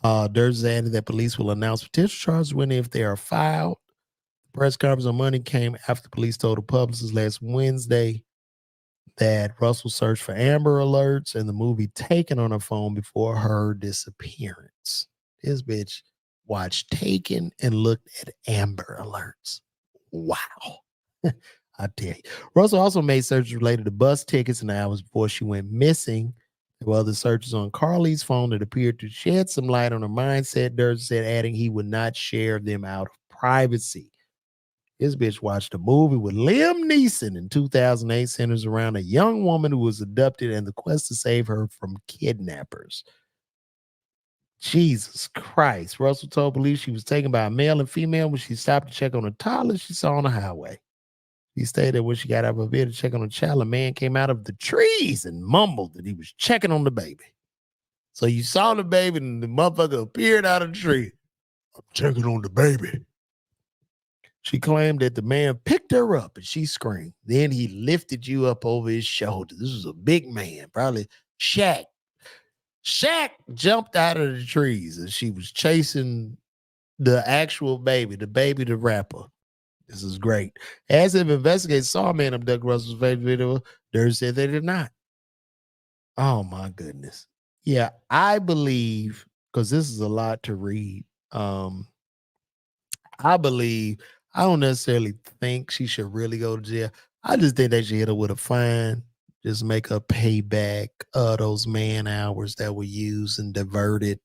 Durst added that police will announce potential charges when if they are filed. The press conference on Monday came after police told the publicist last Wednesday that Russell searched for Amber Alerts and the movie Taken on her phone before her disappearance. This bitch watched Taken and looked at Amber Alerts. Wow. I tell you. Russell also made searches related to bus tickets in the hours before she went missing. There were other searches on Carlee's phone that appeared to shed some light on her mindset, Durst said, adding he would not share them out of privacy. This bitch watched a movie with Liam Neeson in 2008 centers around a young woman who was abducted and the quest to save her from kidnappers. Jesus Christ. Russell told police she was taken by a male and female when she stopped to check on a toddler she saw on the highway. He stated when she got out of her bed to check on a child, a man came out of the trees and mumbled that he was checking on the baby. So you saw the baby and the motherfucker appeared out of the tree. I'm checking on the baby. She claimed that the man picked her up and she screamed. Then he lifted you up over his shoulder. This was a big man, probably Shaq. Shaq jumped out of the trees and she was chasing the actual baby, the rapper. This is great. As if investigators saw a man abduct Russell's favorite video, Durst said they did not. Oh my goodness. Yeah, I believe, because this is a lot to read. I believe, I don't necessarily think she should really go to jail. I just think they should hit her with a fine, just make her pay back those man hours that were used and diverted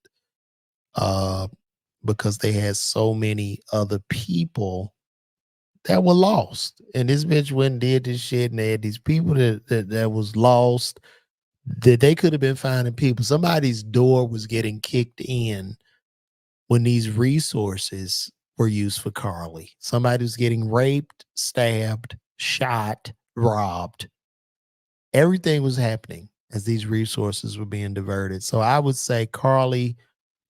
because they had so many other people that were lost. And this bitch went and did this shit, and they had these people that was lost, that they could have been finding people. Somebody's door was getting kicked in when these resources were used for Carlee. Somebody was getting raped, stabbed, shot, robbed. Everything was happening as these resources were being diverted. So I would say, Carlee,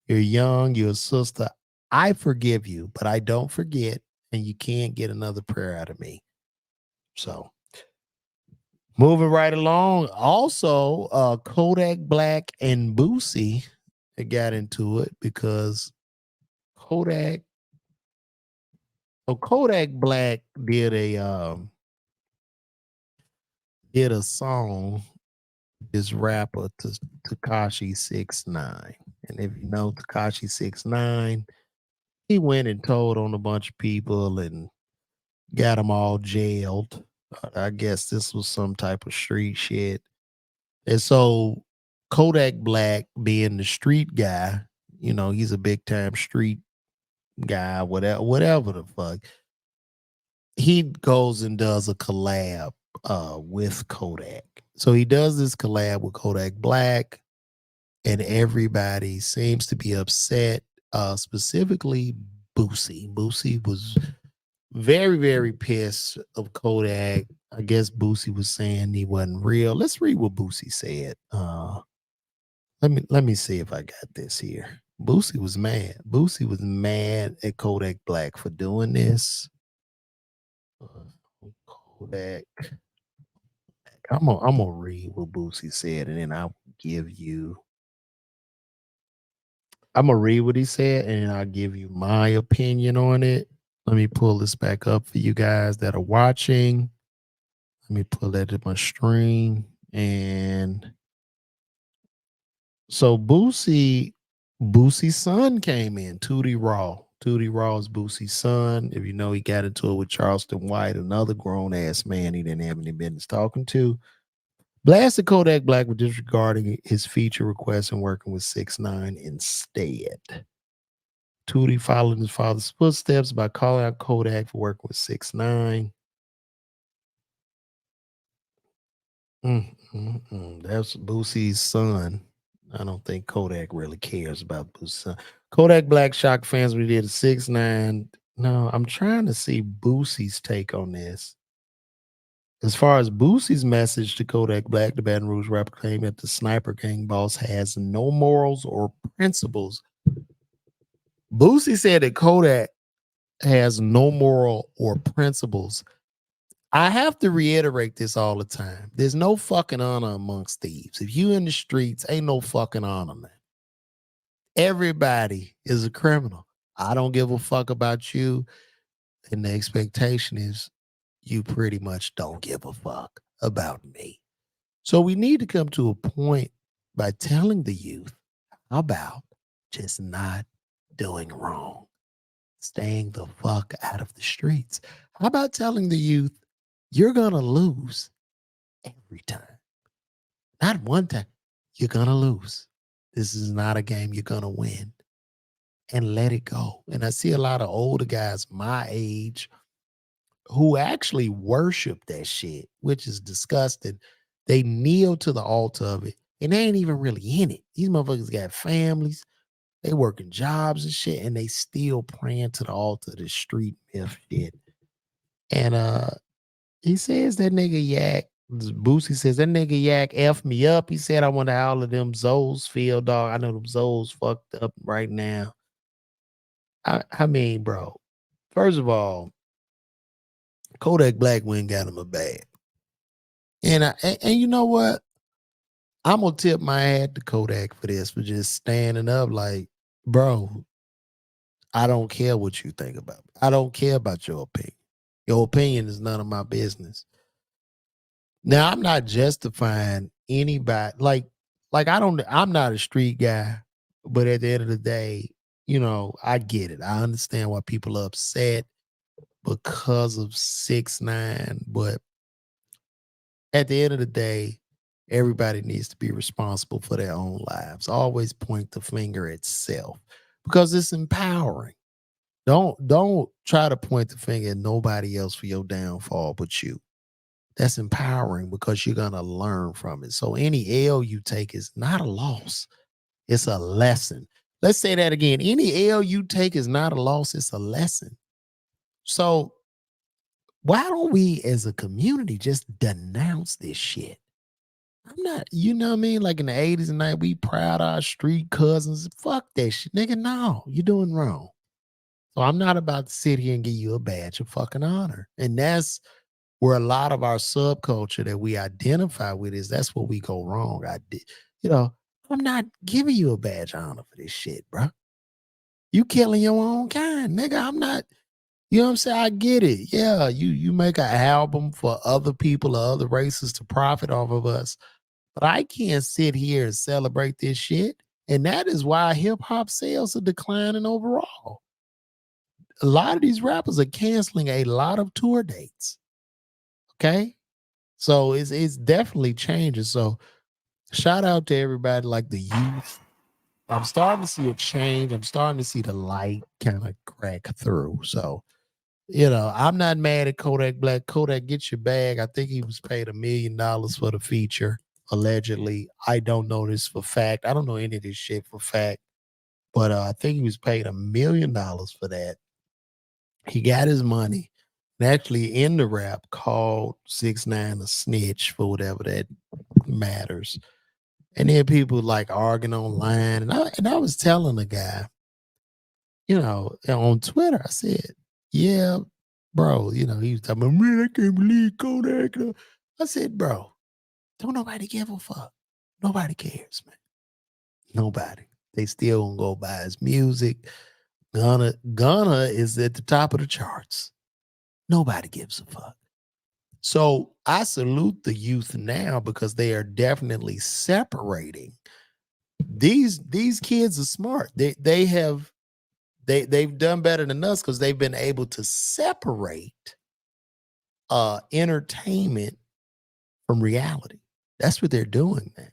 you're young, you're a sister. I forgive you, but I don't forget, and you can't get another prayer out of me. So moving right along. Also, Kodak Black and Boosie got into it because Kodak Black did a song, this rapper to Tekashi 6ix9ine. And if you know Tekashi 6ix9ine, he went and told on a bunch of people and got them all jailed. I guess this was some type of street shit. And so Kodak Black, being the street guy, he's a big time street guy, whatever the fuck. He goes and does a collab with Kodak. So he does this collab with Kodak Black, and everybody seems to be upset. Specifically Boosie. Boosie was very, very pissed of Kodak. I guess Boosie was saying he wasn't real. Let's read what Boosie said. Let me see if I got this here. Boosie was mad. Boosie was mad at Kodak Black for doing this. Kodak. I'm gonna read what Boosie said, and then I'll give you. I'm gonna read what he said, and I'll give you my opinion on it. Let me pull this back up for you guys that are watching. Let me pull that to my stream. And so Boosie's son came in, Tootie Raw. Tootie Raw is Boosie's son. If you know, he got into it with Charleston White, another grown ass man he didn't have any business talking to. Blasted Kodak Black for disregarding his feature request and working with 6ix9ine instead. Tootie followed his father's footsteps by calling out Kodak for working with 6ix9ine. That's Boosie's son. I don't think Kodak really cares about Boosie's son. Kodak Black shocked fans when he did a 6ix9ine. No, I'm trying to see Boosie's take on this. As far as Boosie's message to Kodak Black, the Baton Rouge rapper claimed that the sniper gang boss has no morals or principles. Boosie said that Kodak has no moral or principles. I have to reiterate this all the time. There's no fucking honor amongst thieves. If you in the streets, ain't no fucking honor, man. Everybody is a criminal. I don't give a fuck about you. And the expectation is you pretty much don't give a fuck about me. So we need to come to a point by telling the youth about just not doing wrong, staying the fuck out of the streets. How about telling the youth you're going to lose every time? Not one time. You're going to lose. This is not a game you're going to win. And let it go. And I see a lot of older guys my age who actually worship that shit, which is disgusting. They kneel to the altar of it, and they ain't even really in it. These motherfuckers got families, they working jobs and shit, and they still praying to the altar of the street myth shit. And he says that nigga Yak, Boosie says that nigga Yak F me up. He said I wonder how all of them Zoes feel, dog. I know them Zoes fucked up right now. I mean, bro, first of all, Kodak Black went and got him a bag. And you know what? I'm gonna tip my hat to Kodak for this, for just standing up like, bro, I don't care what you think about me. I don't care about your opinion. Your opinion is none of my business. Now, I'm not justifying anybody. I'm not a street guy, but at the end of the day, you know, I get it. I understand why people are upset because of 6ix9ine, but at the end of the day, everybody needs to be responsible for their own lives. Always point the finger at self because it's empowering. Don't try to point the finger at nobody else for your downfall but you. That's empowering because you're gonna learn from it. So any L you take is not a loss. It's a lesson. Let's say that again. Any L you take is not a loss, it's a lesson. So why don't we as a community just denounce this shit? I'm not, you know what I mean? Like in the 80s and 90s, we proud of our street cousins. Fuck that shit. Nigga, no, you're doing wrong. So I'm not about to sit here and give you a badge of fucking honor. And that's where a lot of our subculture that we identify with is that's where we go wrong. You know, I'm not giving you a badge of honor for this shit, bro. You killing your own kind, nigga. I'm not, you know what I'm saying? I get it. Yeah, you make an album for other people or other races to profit off of us. But I can't sit here and celebrate this shit. And that is why hip hop sales are declining overall. A lot of these rappers are canceling a lot of tour dates. Okay. So it's definitely changing. So shout out to everybody like the youth. I'm starting to see a change. I'm starting to see the light kind of crack through. So, you know, I'm not mad at Kodak Black. Kodak, get your bag. I think he was paid $1 million for the feature. Allegedly. I don't know this for fact. I don't know any of this shit for fact, but I think he was paid $1 million for that. He got his money. And actually in the rap called 6ix9ine a snitch for whatever that matters. And then people like arguing online. And I was telling the guy, you know, on Twitter, I said, yeah, bro, you know, he was talking about, man, I can't believe Kodak. I said, bro, don't nobody give a fuck. Nobody cares, man. Nobody. They still gonna go buy his music. Gunna is at the top of the charts. Nobody gives a fuck. So I salute the youth now because they are definitely separating. These kids are smart. They've done better than us because they've been able to separate entertainment from reality. That's what they're doing now.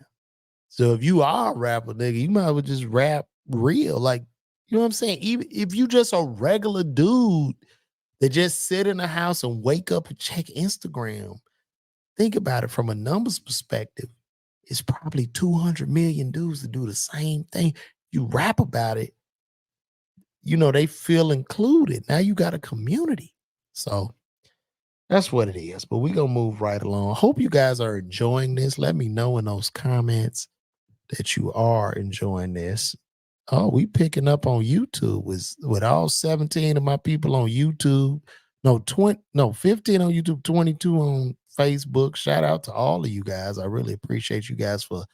So if you are a rapper, nigga, you might as well just rap real. Like, you know what I'm saying? Even if you just a regular dude that just sit in the house and wake up and check Instagram, think about it from a numbers perspective. It's probably 200 million dudes that do the same thing. You rap about it, you know, they feel included. Now you got a community. So that's what it is. But we're going to move right along. Hope you guys are enjoying this. Let me know in those comments that you are enjoying this. Oh, we picking up on YouTube with all 17 of my people on YouTube. No, 15 on YouTube, 22 on Facebook. Shout out to all of you guys. I really appreciate you guys for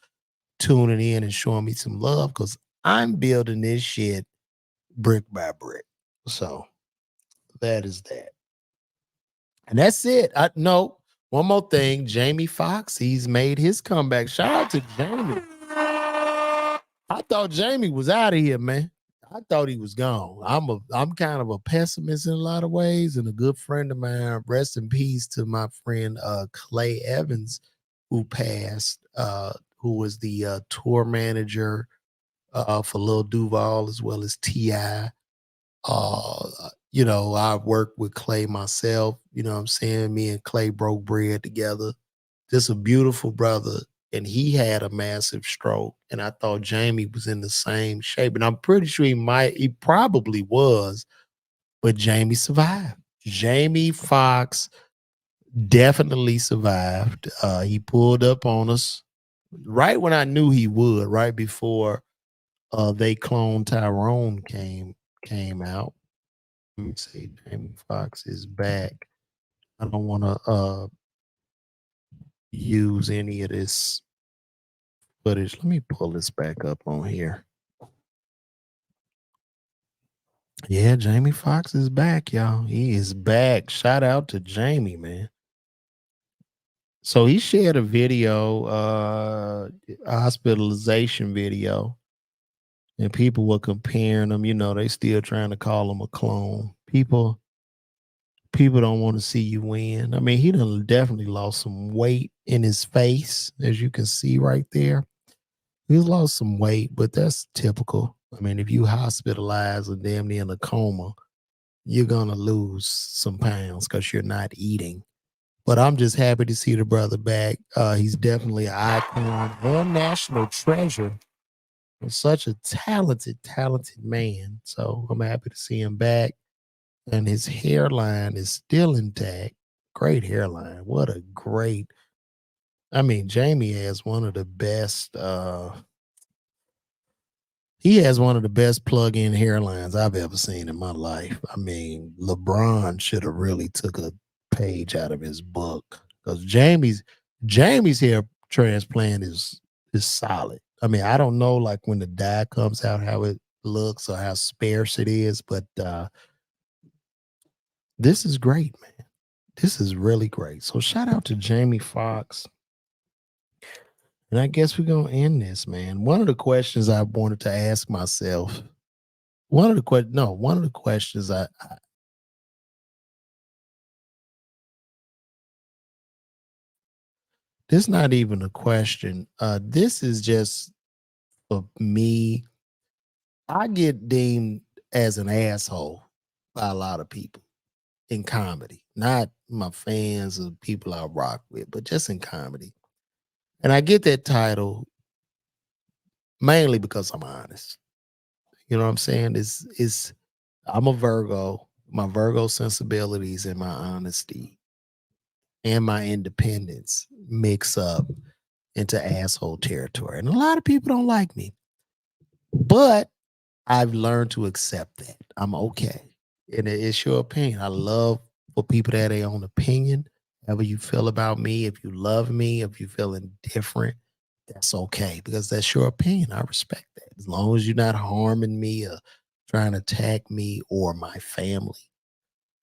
tuning in and showing me some love because I'm building this shit brick by brick. So that is that. And that's it. One more thing. Jamie Foxx, he's made his comeback. Shout out to Jamie. I thought Jamie was out of here, man. I thought he was gone. I'm kind of a pessimist in a lot of ways, and a good friend of mine. Rest in peace to my friend Clay Evans, who passed. Who was the tour manager for Lil Duval as well as Ti. I worked with Clay myself. You know what I'm saying? Me and Clay broke bread together. Just a beautiful brother. And he had a massive stroke. And I thought Jamie was in the same shape. And I'm pretty sure he probably was, but Jamie survived. Jamie Foxx definitely survived. He pulled up on us right when I knew he would, right before they cloned Tyrone came out. Let me see. Jamie Foxx is back. I don't want to use any of this footage. Let me pull this back up on here. Yeah, Jamie Foxx is back, y'all. He is back. Shout out to Jamie, man. So he shared a video, a hospitalization video, and people were comparing him. They still trying to call him a clone. People don't want to see you win. I mean, he done definitely lost some weight in his face, as you can see right there. He's lost some weight, but that's typical. I mean, if you hospitalized and damn near in a coma, you're gonna lose some pounds because you're not eating. But I'm just happy to see the brother back. He's definitely an icon and national treasure. And such a talented man. So I'm happy to see him back. And his hairline is still intact. Great hairline. What a great. I mean, Jamie has one of the best. He has one of the best plug-in hairlines I've ever seen in my life. I mean, LeBron should have really took a page out of his book because Jamie's hair transplant is solid. I mean, I don't know like when the dye comes out how it looks or how sparse it is, but this is great, man. This is really great. So shout out to Jamie Foxx. And I guess we're gonna end this, man. One of the questions I wanted to ask myself, one of the questions this not even a question. This is just for me. I get deemed as an asshole by a lot of people in comedy, not my fans or people I rock with, but just in comedy. And I get that title mainly because I'm honest. You know what I'm saying? It's I'm a Virgo. My Virgo sensibilities and my honesty and my independence mix up into asshole territory. And a lot of people don't like me. But I've learned to accept that. I'm okay. And it's your opinion. I love for people to have their own opinion. However you feel about me, if you love me, if you feel indifferent, that's okay because that's your opinion. I respect that. As long as you're not harming me or trying to attack me or my family.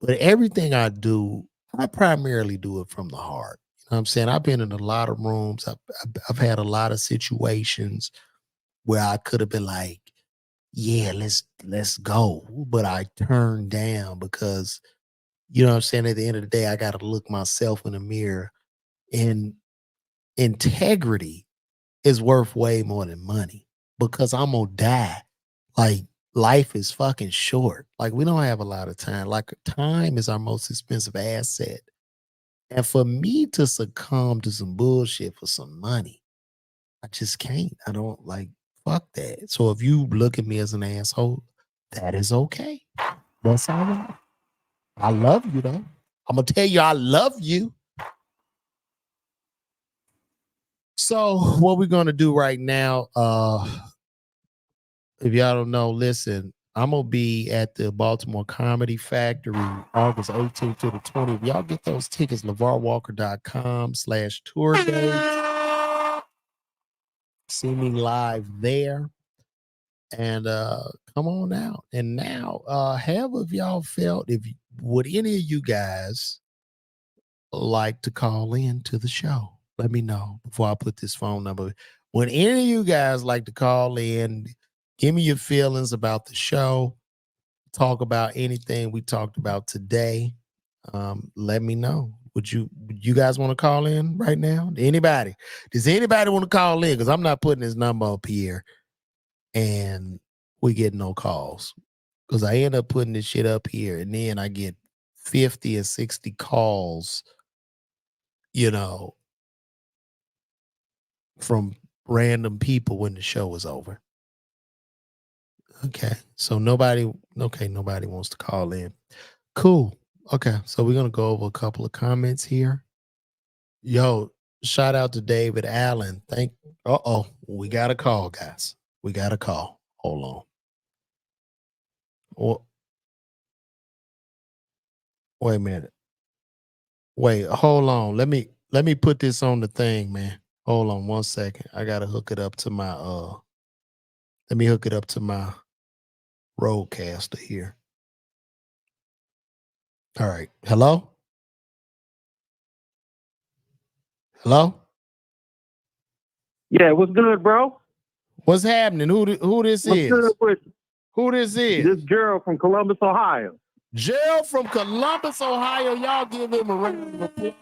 But everything I do, I primarily do it from the heart. You know what I'm saying? I've been in a lot of rooms. I've had a lot of situations where I could have been like, yeah, let's go. But I turned down because, you know what I'm saying? At the end of the day, I got to look myself in the mirror. And integrity is worth way more than money because I'm gonna die. Like life is fucking short. Like we don't have a lot of time. Like time is our most expensive asset. And for me to succumb to some bullshit for some money, I just can't. I don't like fuck that. So if you look at me as an asshole, that is okay. That's all right. I love you though. I'm gonna tell you I love you. So what we're gonna do right now, if y'all don't know, listen, I'm going to be at the Baltimore Comedy Factory August 18th to the 20th. Y'all get those tickets, LaVarWalker.com/tour date. See me live there. And come on out. And now, have of y'all felt, would any of you guys like to call in to the show? Let me know before I put this phone number. Would any of you guys like to call in? Give me your feelings about the show. Talk about anything we talked about today. Let me know. Would you guys want to call in right now? Anybody? Does anybody want to call in? Because I'm not putting his number up here and we get no calls. Because I end up putting this shit up here and then I get 50 or 60 calls, from random people when the show is over. Okay. So nobody wants to call in. Cool. Okay. So we're going to go over a couple of comments here. Yo, shout out to David Allen. We got a call, guys. We got a call. Hold on. Wait a minute. Wait, hold on. Let me put this on the thing, man. Hold on 1 second. I gotta hook it up to my let me hook it up to my Roadcaster here. All right. Hello? Hello? Yeah, what's good, bro? What's happening? Who this what's is? Good with Who this is? This Gerald from Columbus, Ohio. Gerald from Columbus, Ohio. Y'all give him a round of applause.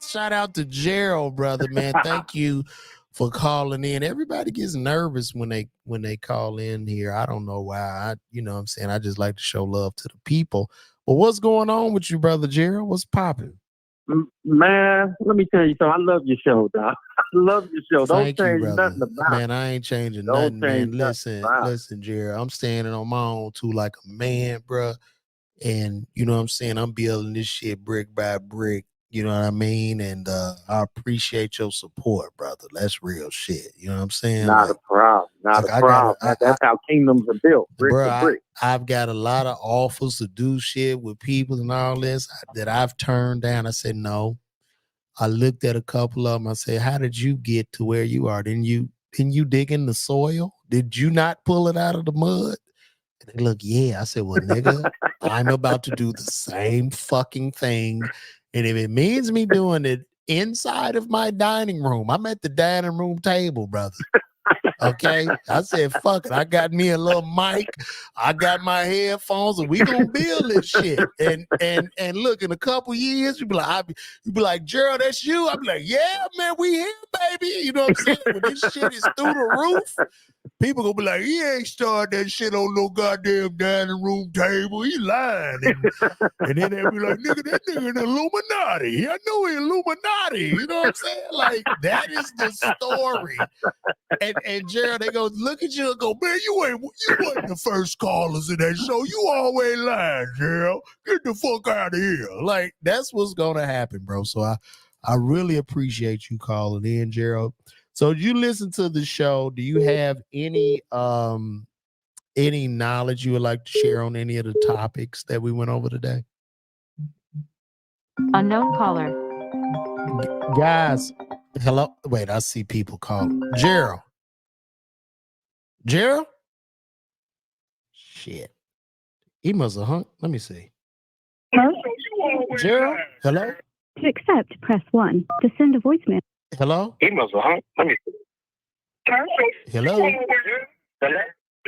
Shout out to Gerald, brother, man. Thank you for calling in. Everybody gets nervous when they call in here. I don't know why. What I'm saying? I just like to show love to the people. But what's going on with you, brother Gerald? What's popping? Man, let me tell you something. I love your show, dog. I love your show. Thank Don't you, change brother. nothing about Man, I ain't changing Don't nothing, change man. Listen, Gerald. I'm standing on my own too, like a man, bro. And you know what I'm saying? I'm building this shit brick by brick. You know what I mean? And I appreciate your support, brother. That's real shit. You know what I'm saying? Not a problem. Not a problem. That's how kingdoms are built, brick to brick. I've got a lot of offers to do shit with people and all this that I've turned down. I said no. I looked at a couple of them. I said, how did you get to where you are? Didn't you dig in the soil? Did you not pull it out of the mud? And they look, yeah. I said, well, nigga, I'm about to do the same fucking thing. And if it means me doing it inside of my dining room, I'm at the dining room table, brother. Okay. I said, fuck it. I got me a little mic. I got my headphones, and we gonna build this shit. And look, in a couple years, you be like, Gerald, that's you. I'll be like, yeah, man, we here, baby. You know what I'm saying? When this shit is through the roof, people gonna be like, he ain't started that shit on no goddamn dining room table. He lying. And then they'll be like, nigga, that nigga an Illuminati. I know he Illuminati. You know what I'm saying? Like, that is the story. And Gerald, they go, look at you and go, man, you wasn't the first callers in that show. You always lying, Gerald. Get the fuck out of here. Like, that's what's gonna happen, bro. So I really appreciate you calling in, Gerald. So you listen to the show. Do you have any knowledge you would like to share on any of the topics that we went over today? Unknown caller. Guys, hello. Wait, I see people calling. Gerald? Shit. He must have hung. Let me see. Gerald? Hello? To accept, press 1. To send a voicemail. Hello? He must have hung. Let me see. Hello? To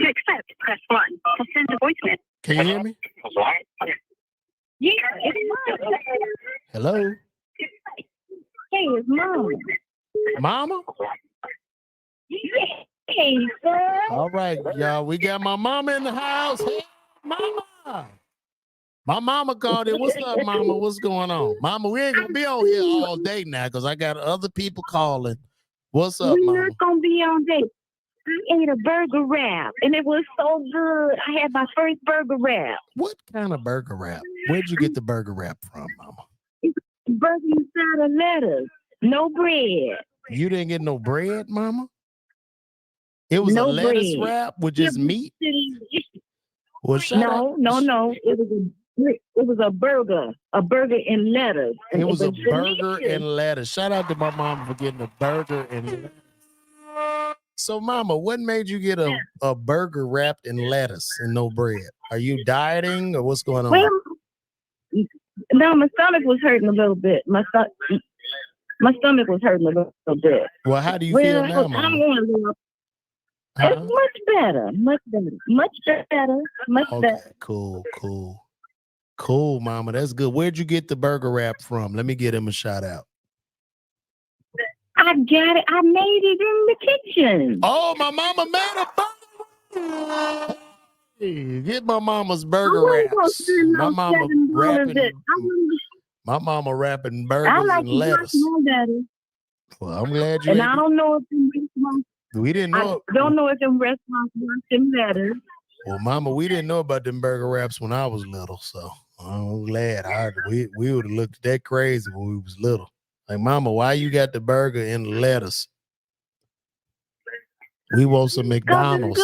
accept, press 1. To send a voicemail. Can you hear me? Yeah, it's Mom. Hello? Hey, it's Mom. Mama? Hey, sir. All right, y'all. We got my mama in the house. Hey, mama. My mama called in. What's up, mama? What's going on? Mama, we ain't going to be on here all day now because I got other people calling. What's up, mama? We're not going to be on day. I ate a burger wrap, and it was so good. I had my first burger wrap. What kind of burger wrap? Where'd you get the burger wrap from, mama? It's burger inside of lettuce. No bread. You didn't get no bread, mama? It was no a lettuce bread. wrap with just meat? Well, No. It was a burger and lettuce. And It was a was burger delicious. and lettuce. Shout out to my mom for getting a burger and lettuce. So, Mama, what made you get a burger wrapped in lettuce and no bread? Are you dieting or what's going on? Well, no, my stomach was hurting a little bit. My stomach was hurting a little bit. Well, how do you feel now, Mama? I'm going to look. It's much better. Okay, cool, Mama. That's good. Where'd you get the burger wrap from? Let me get him a shout out. I got it. I made it in the kitchen. Oh, my mama made a burger. Hey, get my mama's burger wraps. My mama wrapping burgers and lettuce. Well, I'm glad you. And I don't know if in restaurants. We didn't know. I don't know if in restaurants work them lettuce. Well, Mama, we didn't know about them burger wraps when I was little, so I'm glad. We would have looked that crazy when we was little. Like, Mama, why you got the burger and the lettuce? We want some McDonald's.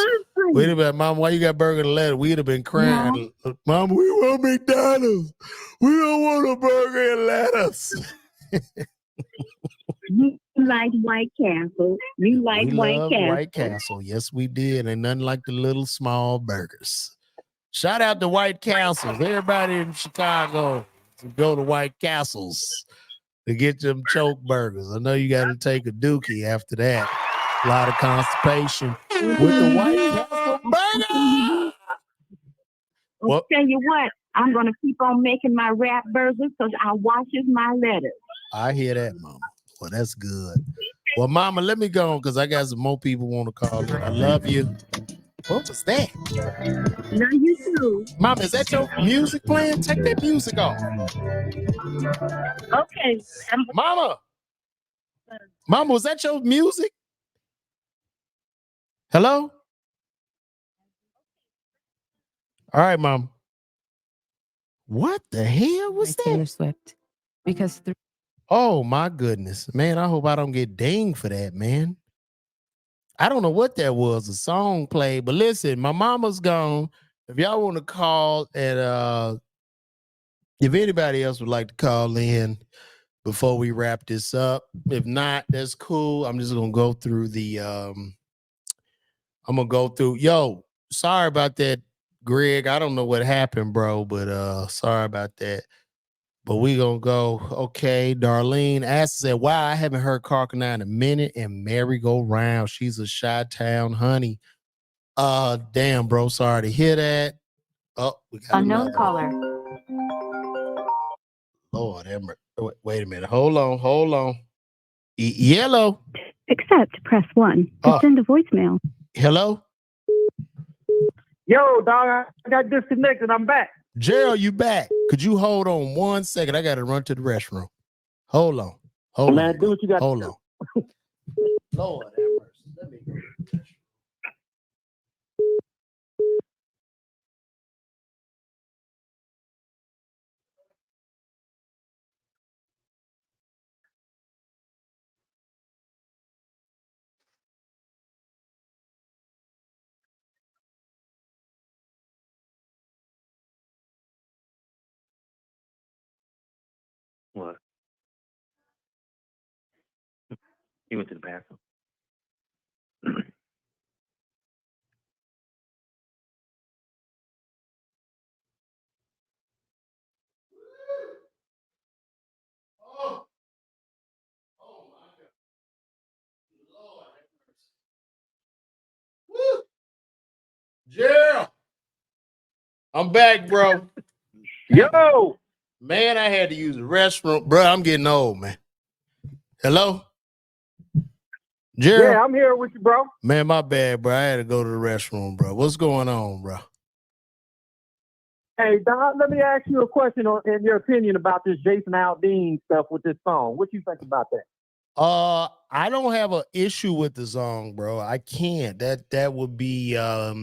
Wait a minute, Mama, why you got burger and lettuce? We'd have been crying. No. Mama, we want McDonald's. We don't want a burger and lettuce. You like White Castle. You like White Castle. Yes, we did. And nothing like the little small burgers. Shout out to White Castles. Everybody in Chicago go to White Castles to get them choke burgers. I know you got to take a dookie after that. A lot of constipation with the White Castle burger. I'll tell you what, I'm going to keep on making my wrap burgers because I washes my lettuce. I hear that, Mama. Well, that's good. Well, Mama, let me go on because I got some more people want to call in. I love you. What was that? Love you too. Mama, is that your music playing? Take that music off. Okay. Mama, was that your music? Hello? All right, Mom. What the hell was that? Taylor Swift. Because oh my goodness, man! I hope I don't get dinged for that, man. I don't know what that was. A song played, but listen, my mama's gone. If y'all want to call and if anybody else would like to call in before we wrap this up, if not, that's cool. I'm just gonna go through the. I'm gonna go through. Yo, sorry about that, Greg. I don't know what happened, bro, but sorry about that. But we gonna go. Okay, Darlene said, wow, I haven't heard Carcanine in a minute, and merry-go-round. She's a Chi-Town honey. Damn, bro. Sorry to hear that. Oh, we got unknown caller. Lord, wait a minute. Hold on. Yellow. Accept, press 1 to send a voicemail. Hello? Yo, dog, I got disconnected. I'm back. Gerald, you back. Could you hold on 1 second? I got to run to the restroom. Hold on. Man, do what you got to do. Hold on. Lord have mercy. Let me go to the restroom. What? He went to the bathroom. Gerald, I'm back, bro. Yo, man, I had to use the restroom, bro. I'm getting old, man. Hello, Gerald. Yeah, I'm here with you, bro. Man, my bad, bro. I had to go to the restroom, bro. What's going on, bro? Hey, Don, let me ask you a question in your opinion about this Jason Aldean stuff with this song. What you think about that? I don't have an issue with the song, bro. I can't. That would be a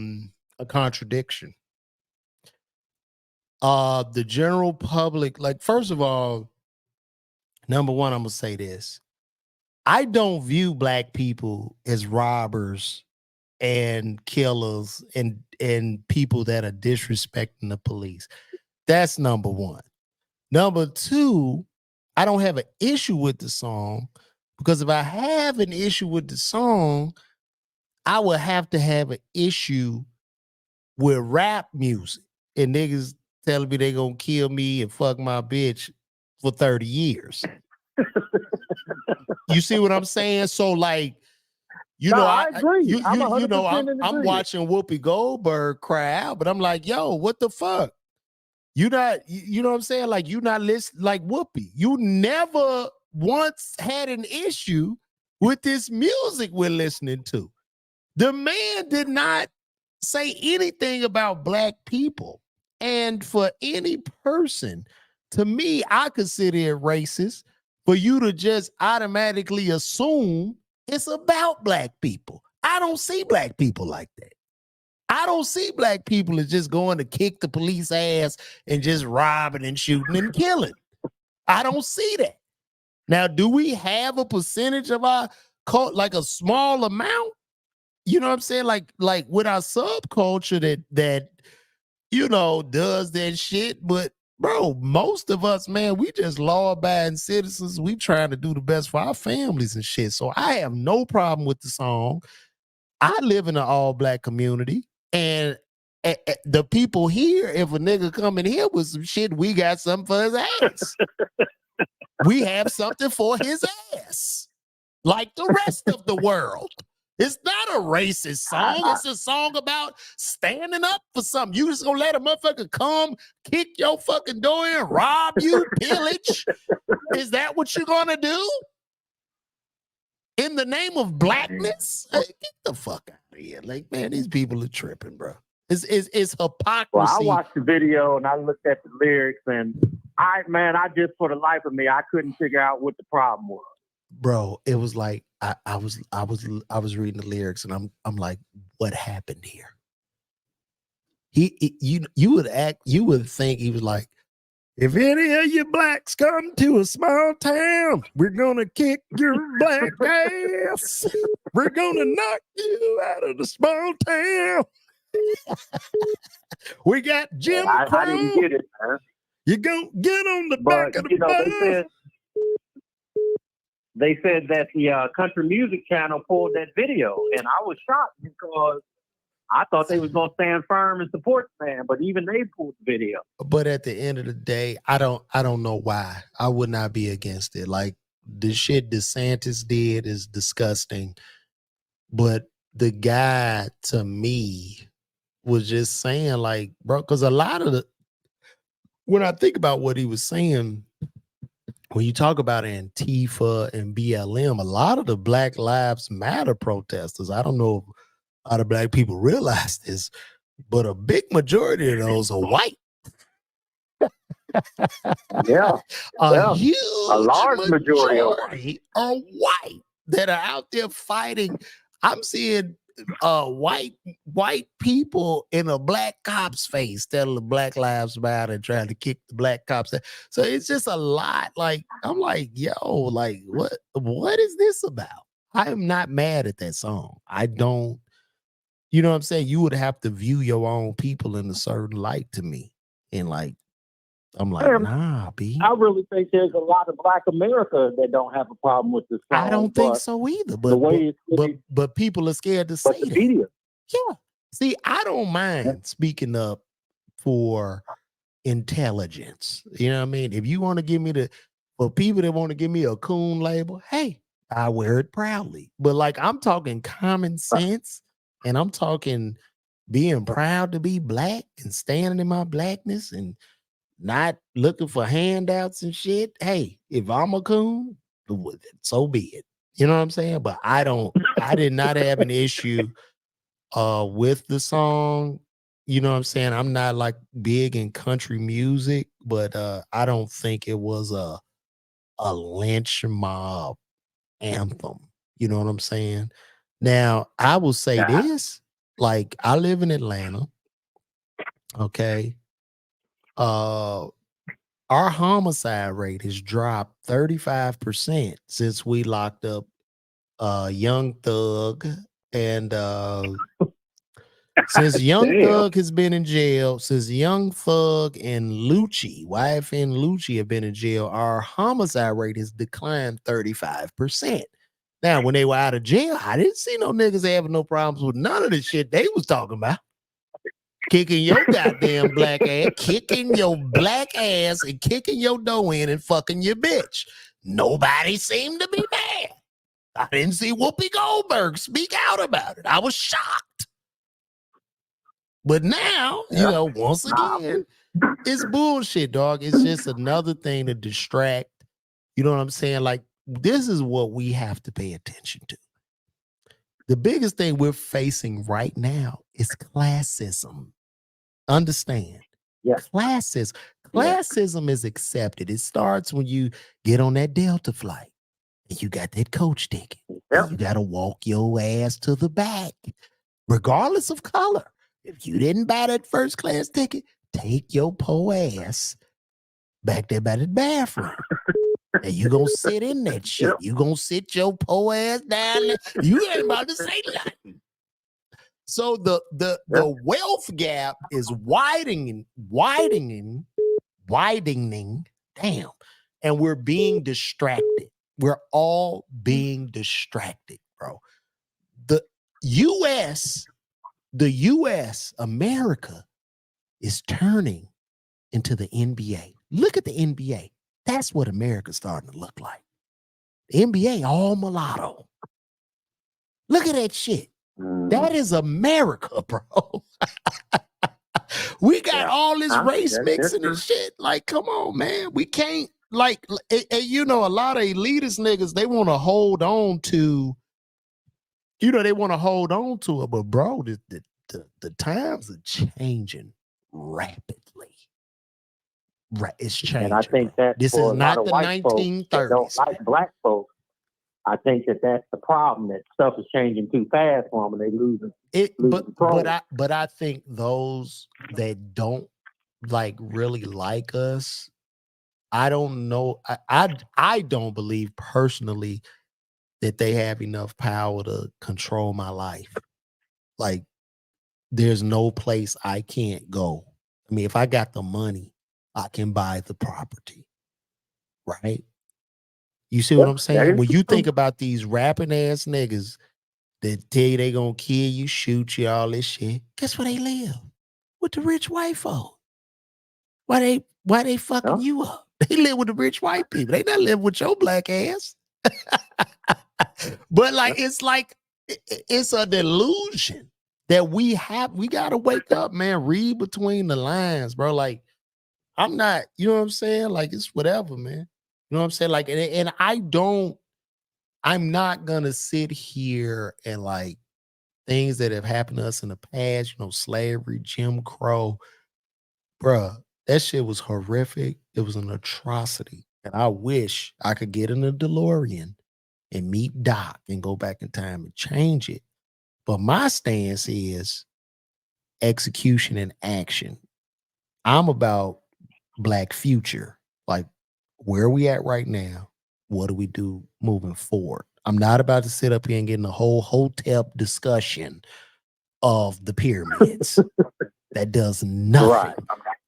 contradiction. The general public, like, first of all, number one, I'm gonna say this. I don't view black people as robbers and killers and people that are disrespecting the police. That's number one. Number two, I don't have an issue with the song, because if I have an issue with the song, I would have to have an issue with rap music and niggas telling me they gonna kill me and fuck my bitch for 30 years. You see what I'm saying? So like, you know, I agree. I'm I'm watching Whoopi Goldberg cry out, but I'm like, yo, what the fuck? You not, you know what I'm saying? Like, you not listen like Whoopi. You never once had an issue with this music we're listening to. The man did not say anything about black people. And for any person, to me, I consider it racist for you to just automatically assume it's about black people. I don't see black people like that. I don't see black people as just going to kick the police ass and just robbing and shooting and killing. I don't see that. Now, do we have a percentage of our cult, like a small amount? You know what I'm saying? Like with our subculture that you know does that shit. But bro, most of us, man, we just law-abiding citizens. We trying to do the best for our families and shit. So I have no problem with the song. I live in an all-black community. And the people here, if a nigga come in here with some shit, we got something for his ass. We have something for his ass. Like the rest of the world. It's not a racist song. It's a song about standing up for something. You just gonna let a motherfucker come, kick your fucking door in, rob you, pillage? Is that what you're gonna do? In the name of blackness? Hey, get the fuck out of here. Like, man, these people are tripping, bro. It's hypocrisy. Well, I watched the video and I looked at the lyrics, and I just, for the life of me, I couldn't figure out what the problem was. Bro, it was like I was reading the lyrics and I'm like, what happened here? You would think he was like, if any of you blacks come to a small town, we're gonna kick your black ass. We're gonna knock you out of the small town. We got Jim Crow. I didn't get it, man. You gonna get on the back of the bus. They said that the country music channel pulled that video, and I was shocked because I thought they was gonna stand firm and support the man, but even they pulled the video. But at the end of the day, I don't know why. I would not be against it. Like, the shit DeSantis did is disgusting. But the guy, to me, was just saying, like, bro, because a lot of when I think about what he was saying, when you talk about Antifa and BLM, a lot of the Black Lives Matter protesters, I don't know if a lot of black people realize this, but a big majority of those are white. Yeah. A large majority are white that are out there fighting. I'm seeing white people in a black cop's face telling the Black Lives Matter and trying to kick the black cops. So it's just a lot. Like, I'm like, yo, like, what is this about? I am not mad at that song. I don't, you know what I'm saying? You would have to view your own people in a certain light to me. And like, I'm like, nah, B. I really think there's a lot of Black America that don't have a problem with this song. I don't think so either. But the way but people are scared to say the that. media. Yeah. See, I don't mind speaking up for intelligence. You know what I mean? If you want to give me for people that want to give me a coon label, hey, I wear it proudly. But like, I'm talking common sense, and I'm talking being proud to be black and standing in my blackness and not looking for handouts and shit. Hey, if I'm a coon, so be it. You know what I'm saying? But I did not have an issue with the song. You know what I'm saying? I'm not like big in country music, but I don't think it was a lynch mob anthem. You know what I'm saying? Now, I will say this, like, I live in Atlanta. Okay. Our homicide rate has dropped 35% since we locked up Young Thug And since Young Thug has been in jail, since Young Thug and Lucci, YFN Lucci have been in jail, our homicide rate has declined 35%. Now, when they were out of jail, I didn't see no niggas having no problems with none of the shit they was talking about. Kicking your goddamn black ass, kicking your black ass and kicking your dough in and fucking your bitch. Nobody seemed to be mad. I didn't see Whoopi Goldberg speak out about it. I was shocked. But now, you know, once again, it's bullshit, dog. It's just another thing to distract. You know what I'm saying? Like, this is what we have to pay attention to. The biggest thing we're facing right now is classism. Understand? Yeah. Classism is accepted. It starts when you get on that Delta flight and you got that coach ticket. And you got to walk your ass to the back, regardless of color. If you didn't buy that first class ticket, take your po ass back there by the bathroom. And you gonna sit in that shit. You gonna sit your po ass down there. You ain't about to say nothing. So the wealth gap is widening. Damn. And we're being distracted. We're all being distracted, bro. The US, America, is turning into the NBA. Look at the NBA. That's what America's starting to look like. The NBA all mulatto. Look at that shit. That is America, bro. We got all this race mixing and shit. Like, come on, man. We can't, like, you know, a lot of elitist niggas, they want to hold on to, you know, they want to hold on to it. But, bro, the times are changing rapidly. Right, it's changing. And I think that this is not the 1930s. Don't like black folks. I think that's the problem. That stuff is changing too fast for them, and they losing control. But I think those that don't really like us, I don't know. I don't believe personally that they have enough power to control my life. Like, there's no place I can't go. I mean, if I got the money, I can buy the property, right? You see what I'm saying? When you think about these rapping ass niggas that tell you they gonna kill you, shoot you, all this shit, guess where they live? With the rich white folk. Why they fucking you up? They live with the rich white people. They not live with your black ass. But it's a delusion that we gotta wake up, man. Read between the lines, bro. Like, I'm not, you know what I'm saying? Like, it's whatever, man. You know what I'm saying? Like, and I'm not gonna sit here and like things that have happened to us in the past, you know, slavery, Jim Crow, bruh, that shit was horrific. It was an atrocity. And I wish I could get in a DeLorean and meet Doc and go back in time and change it. But my stance is execution and action. I'm about Black future. Like, where are we at right now? What do we do moving forward? I'm not about to sit up here and get in a whole hotel discussion of the pyramids. That does nothing. Right.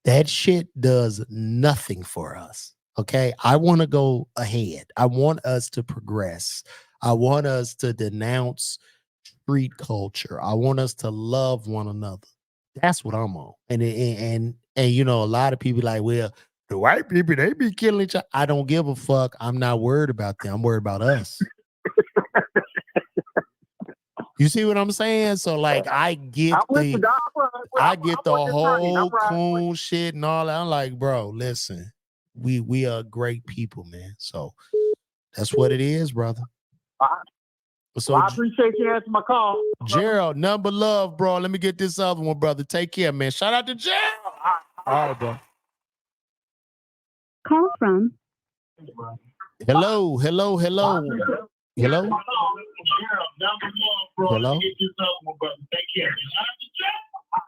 That shit does nothing for us. Okay. I want to go ahead. I want us to progress. I want us to denounce street culture. I want us to love one another. That's what I'm on. And you know, a lot of people like, well, the white people, they be killing each other. I don't give a fuck. I'm not worried about them. I'm worried about us. You see what I'm saying? So like, I get the whole coon shit and all that. I'm like, bro, listen, we are great people, man. So that's what it is, brother. So I appreciate you answering my call, Gerald. Number love, bro. Let me get this other one, brother. Take care, man. Shout out to Gerald. All right, bro. Call from. Hello. Hello.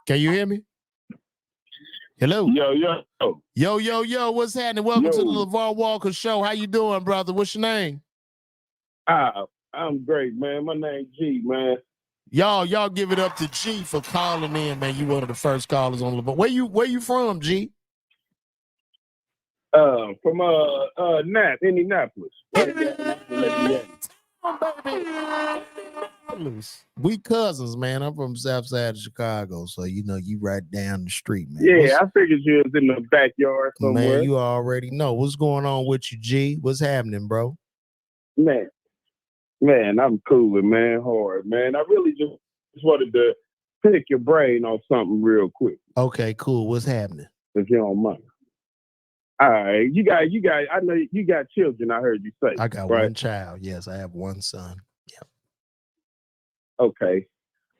Can you hear me? Hello. Yo. What's happening? Welcome to the LaVar Walker Show. How you doing, brother? What's your name? I'm great, man. My name's G, man. Y'all give it up to G for calling in, man. You one of the first callers on LaVar. Where you from, G? From Indianapolis. We cousins, man. I'm from South Side of Chicago, so you know you right down the street, man. Yeah, I figured you was in the backyard somewhere. Man, you already know what's going on with you, G. What's happening, bro? Man, I'm cooling, man, hard, man. I really just wanted to pick your brain on something real quick. Okay, cool. What's happening? If you don't mind. All right, you got. I know you got children. I heard you say. I got one child. Yes, I have one son. Yeah. Okay.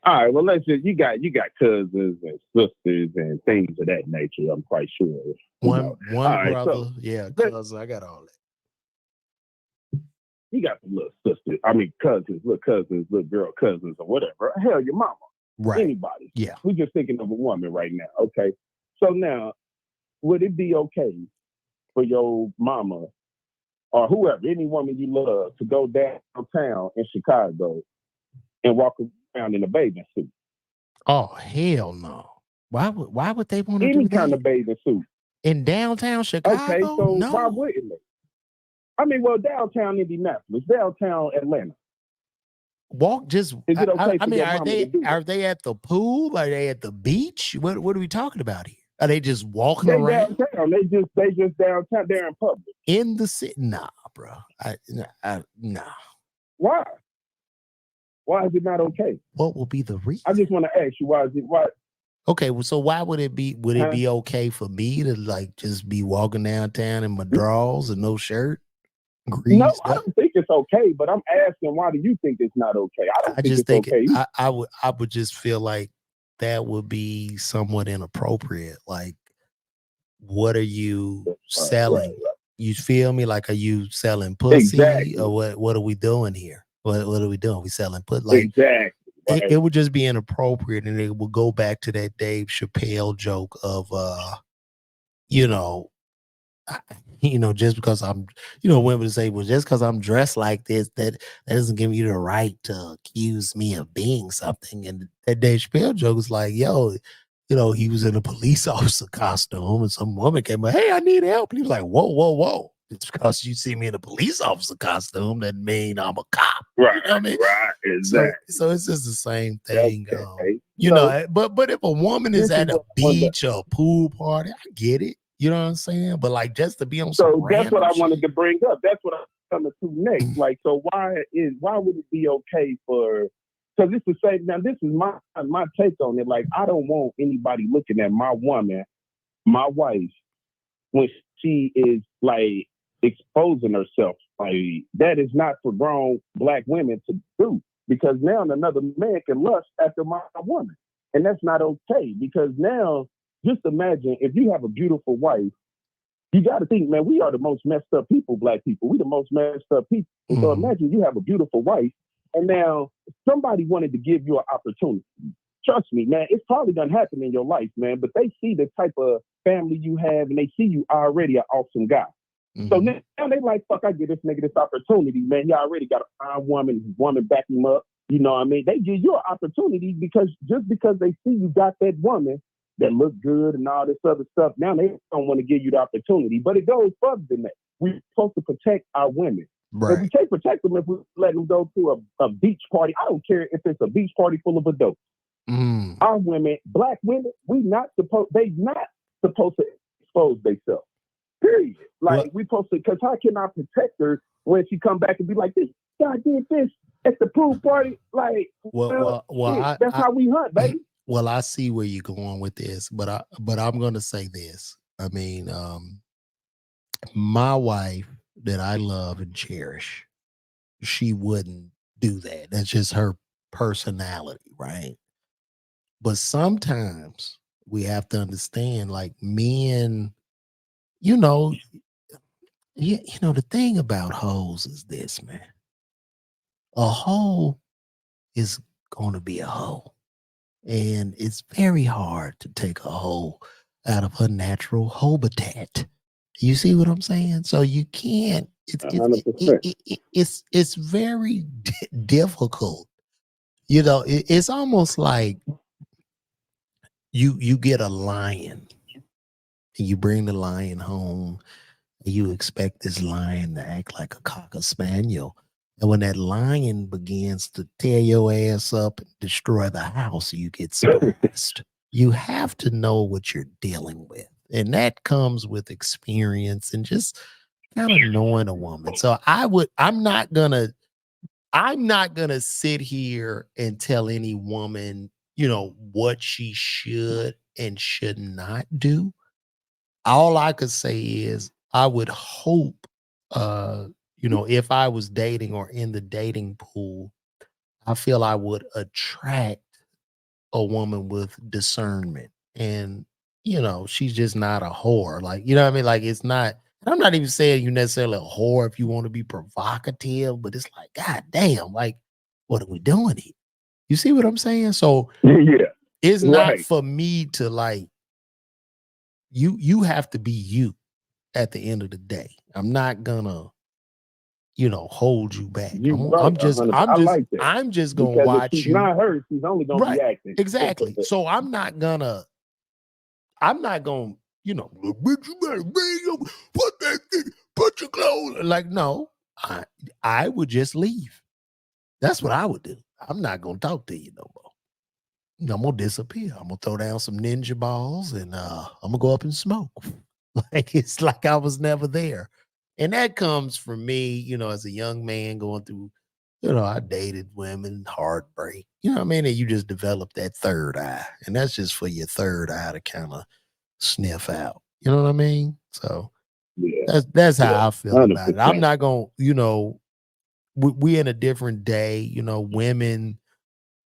All right. Well, let's just. You got cousins and sisters and things of that nature. I'm quite sure. One right, brother. so, yeah, cousin. I got all that. You got some little sisters. I mean, cousins, little girl cousins, or whatever. Hell, your mama. Right. Anybody. Yeah. We're just thinking of a woman right now. Okay. So now, would it be okay for your mama or whoever, any woman you love, to go downtown in Chicago and walk around in a bathing suit? Oh, hell no. Why would they want to do Any that? kind of bathing suit. In downtown Chicago? Okay, so no. why wouldn't they? I mean, well, downtown Indianapolis, downtown Atlanta. Walk just. Is it okay I for mean, your mama to do that? are they at the pool? Are they at the beach? What are we talking about here? Are they just walking They around? downtown. They just downtown. They're in public. In the city? Nah, bro. Nah. Why? Why is it not okay? What will be the reason? I just want to ask you, why? Okay, well, so why would it be? Would it be okay for me to like just be walking downtown in my drawers and no shirt? No, I don't think it's okay. But I'm asking, why do you think it's not okay? I just think it's okay. I would just feel like that would be somewhat inappropriate. Like, what are you selling? Right. You feel me? Like, are you selling pussy? Exactly. Or what are we doing here? What are we doing? We selling pussy? Like, exactly. Right. It would just be inappropriate, and it would go back to that Dave Chappelle joke of, just because I'm, women say, well, just because I'm dressed like this, that doesn't give you the right to accuse me of being something. And that Dave Chappelle joke is like, yo, he was in a police officer costume, and some woman came up, hey, I need help. And he was like, whoa. It's because you see me in a police officer costume that mean I'm a cop. Right. You know what I mean? Right. Exactly. So it's just the same thing. Okay. But if a woman is at a beach or a pool party, I get it. You know what I'm saying? But like just to be on some that's what I wanted shit. to bring up. That's what I'm coming to next. Like, so why would it be okay for? Because this is now this is my take on it. Like, I don't want anybody looking at my woman, my wife, when she is like exposing herself. Like, that is not for grown Black women to do, because now another man can lust after my woman, and that's not okay. Because now, just imagine if you have a beautiful wife, you got to think, man, we are the most messed up people, Black people. We the most messed up people. Mm-hmm. So imagine you have a beautiful wife, and now somebody wanted to give you an opportunity. Trust me, man, it's probably done happen in your life, man, but they see the type of family you have, and they see you already an awesome guy. Mm-hmm. So now they like, fuck, I give this nigga this opportunity, man. He already got a fine woman back him up. You know what I mean? They give you an opportunity because they see you got that woman that look good and all this other stuff. Now they don't want to give you the opportunity, but it goes further than that. We're supposed to protect our women. Right. But we can't protect them if we let them go to a beach party. I don't care if it's a beach party full of adults. Mm. Our women, Black women, they not supposed to expose themselves. Period. Like, we supposed to, because how can I protect her when she come back and be like, this guy did this at the pool party? Like, that's how we hunt, baby. Well, I see where you're going with this, but I'm going to say this. I mean, my wife that I love and cherish, she wouldn't do that. That's just her personality, right? But sometimes we have to understand, like, men, the thing about hoes is this, man. A hoe is going to be a hoe. And it's very hard to take a hoe out of her natural habitat. You see what I'm saying? So you can't. It's very difficult You know, it's almost like you get a lion and you bring the lion home and you expect this lion to act like a cocker spaniel. And when that lion begins to tear your ass up and destroy the house, you get stressed. You have to know what you're dealing with. And that comes with experience and just kind of knowing a woman. So I'm not gonna sit here and tell any woman, you know, what she should and should not do. All I could say is I would hope, you know, if I was dating or in the dating pool, I feel I would attract a woman with discernment. And, you know, she's just not a whore. Like, you know what I mean? Like, it's not, I'm not even saying you necessarily a whore if you want to be provocative, but it's like, God damn, like, what are we doing here? You see what I'm saying? So Yeah. it's not Right. for me to like, you have to be you at the end of the day. I'm not gonna, you know, hold you back. You right. I'm just 100%. I like that. I'm just gonna Because if watch she's you. not her, she's only gonna Right. be acting. Exactly. So I'm not gonna, you know, bitch, you better bring your, put that thing, put your clothes. Like, no, I would just leave. That's what I would do. I'm not gonna talk to you no more. I'm gonna disappear. I'm gonna throw down some ninja balls and I'm gonna go up and smoke. Like it's like I was never there. And that comes from me, you know, as a young man going through, you know, I dated women, heartbreak, you know what I mean? And you just develop that third eye. And that's just for your third eye to kind of sniff out. You know what I mean? So Yeah. that's how I feel about it. 100%. I'm not gonna, you know, we in a different day, you know, women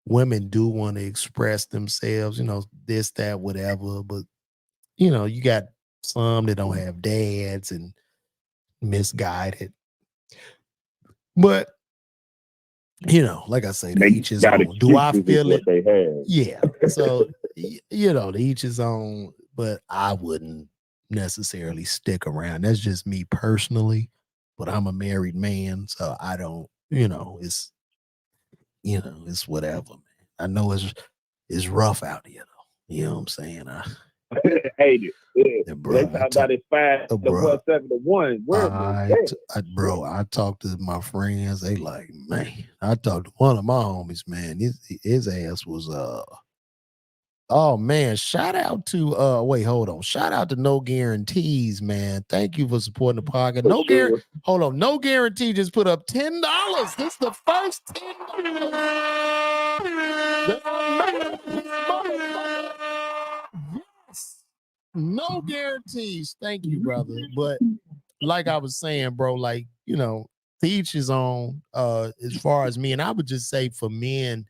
do want to express themselves, you know, this, that, whatever. But, you know, you got some that don't have dads and misguided. But, you know, like I say, to each his own. Do I feel it? They have. Yeah. So, you know, to each his own. But I wouldn't necessarily stick around. That's just me personally. But I'm a married man, so I don't, you know, it's whatever, man. I know it's rough out here, though. You know what I'm saying? Hey, yeah, Bro, they talk about it 5 to 1, 7 to 1. Where I talked to my friends. They like, man. I talked to one of my homies, man. His ass was oh man. Shout out to wait, hold on. Shout out to No Guarantees, man. Thank you for supporting the podcast. No guarantee. Hold on. No Guarantee just put up $10. This is the first $10. Yes. No guarantees. Thank you, brother. But like I was saying, bro, like, you know, to each his own, as far as me. And I would just say for men,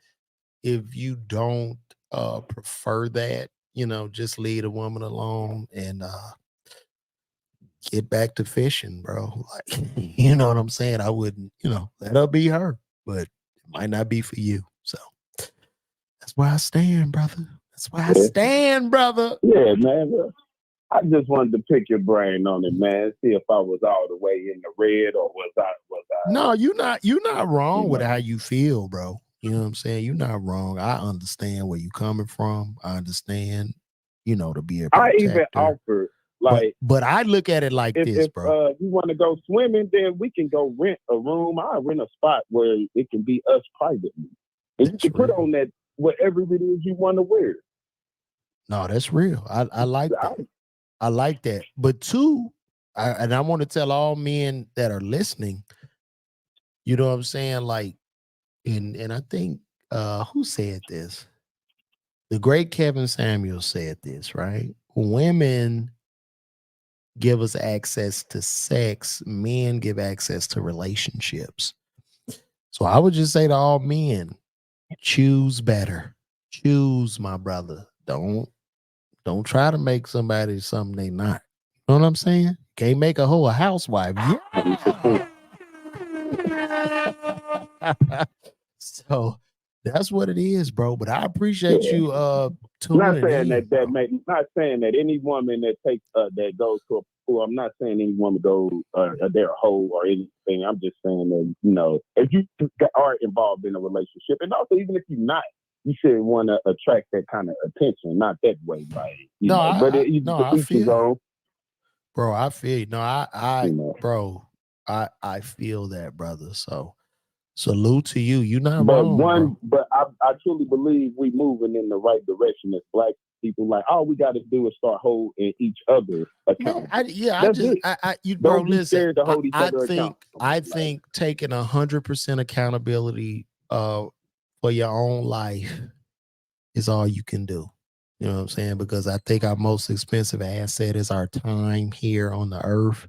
if you don't prefer that, you know, just leave a woman alone and get back to fishing, bro. Like, you know what I'm saying? I wouldn't, you know, that'll be her, but it might not be for you. So that's where I stand, brother. That's where I stand, brother. Yeah, man. I just wanted to pick your brain on it, man. See if I was all the way in the red or was I No, you're not wrong with how you feel, bro. You know what I'm saying? You're not wrong. I understand where you're coming from. I understand, you know, to be a protector. I even offered, like, but I look at it like this, bro. If you want to go swimming, then we can go rent a room. I'll rent a spot where it can be us privately. And you can put on that whatever it is you want to wear. No, that's real. I like that. I like that. But two, I want to tell all men that are listening, you know what I'm saying? Like, and I think who said this? The great Kevin Samuels said this, right? Women give us access to sex, men give access to relationships. So I would just say to all men, choose better. Choose, my brother. Don't try to make somebody something they not. You know what I'm saying? Can't make a hoe a housewife. Yeah. So That's what it is, bro. But I appreciate you tuning Not saying in. Not saying that any woman that takes that goes to a pool. I'm not saying any woman goes they're a hoe or anything. I'm just saying that if you are involved in a relationship, and also even if you're not, you should want to attract that kind of attention. Not that way, like I feel, bro. I feel I feel that, brother. So salute to you. You're not wrong, bro. But I truly believe we moving in the right direction as black people. Like all we got to do is start holding each other accountable. Bro, listen. I think taking 100% accountability for your own life is all you can do. You know what I'm saying? Because I think our most expensive asset is our time here on the earth,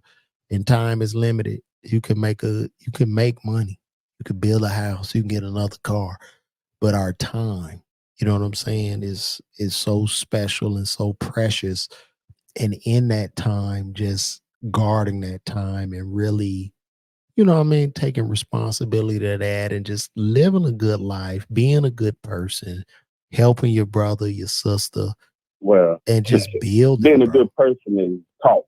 and time is limited. You can make money. You can build a house. You can get another car. But our time, you know what I'm saying, is so special and so precious. And in that time, just guarding that time and really, taking responsibility to that and just living a good life, being a good person, helping your brother, your sister. Well, and just building. Being a good person is taught.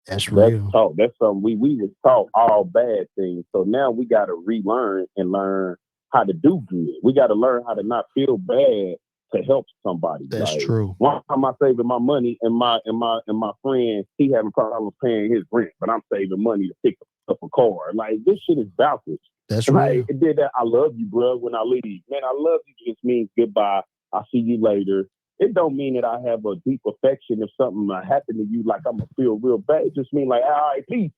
That's real. That's taught. That's something we was taught all bad things. So now we got to relearn and learn how to do good. We got to learn how to not feel bad to help somebody. That's true. One time I saving my money and my friend, he having problems paying his rent, but I'm saving money to pick up a car. Like this shit is backwards. That's real. It did that. I love you, bro. When I leave, man, I love you just means goodbye. I'll see you later. It don't mean that I have a deep affection if something happened to you, like I'm gonna feel real bad. It just mean like, all right, peace.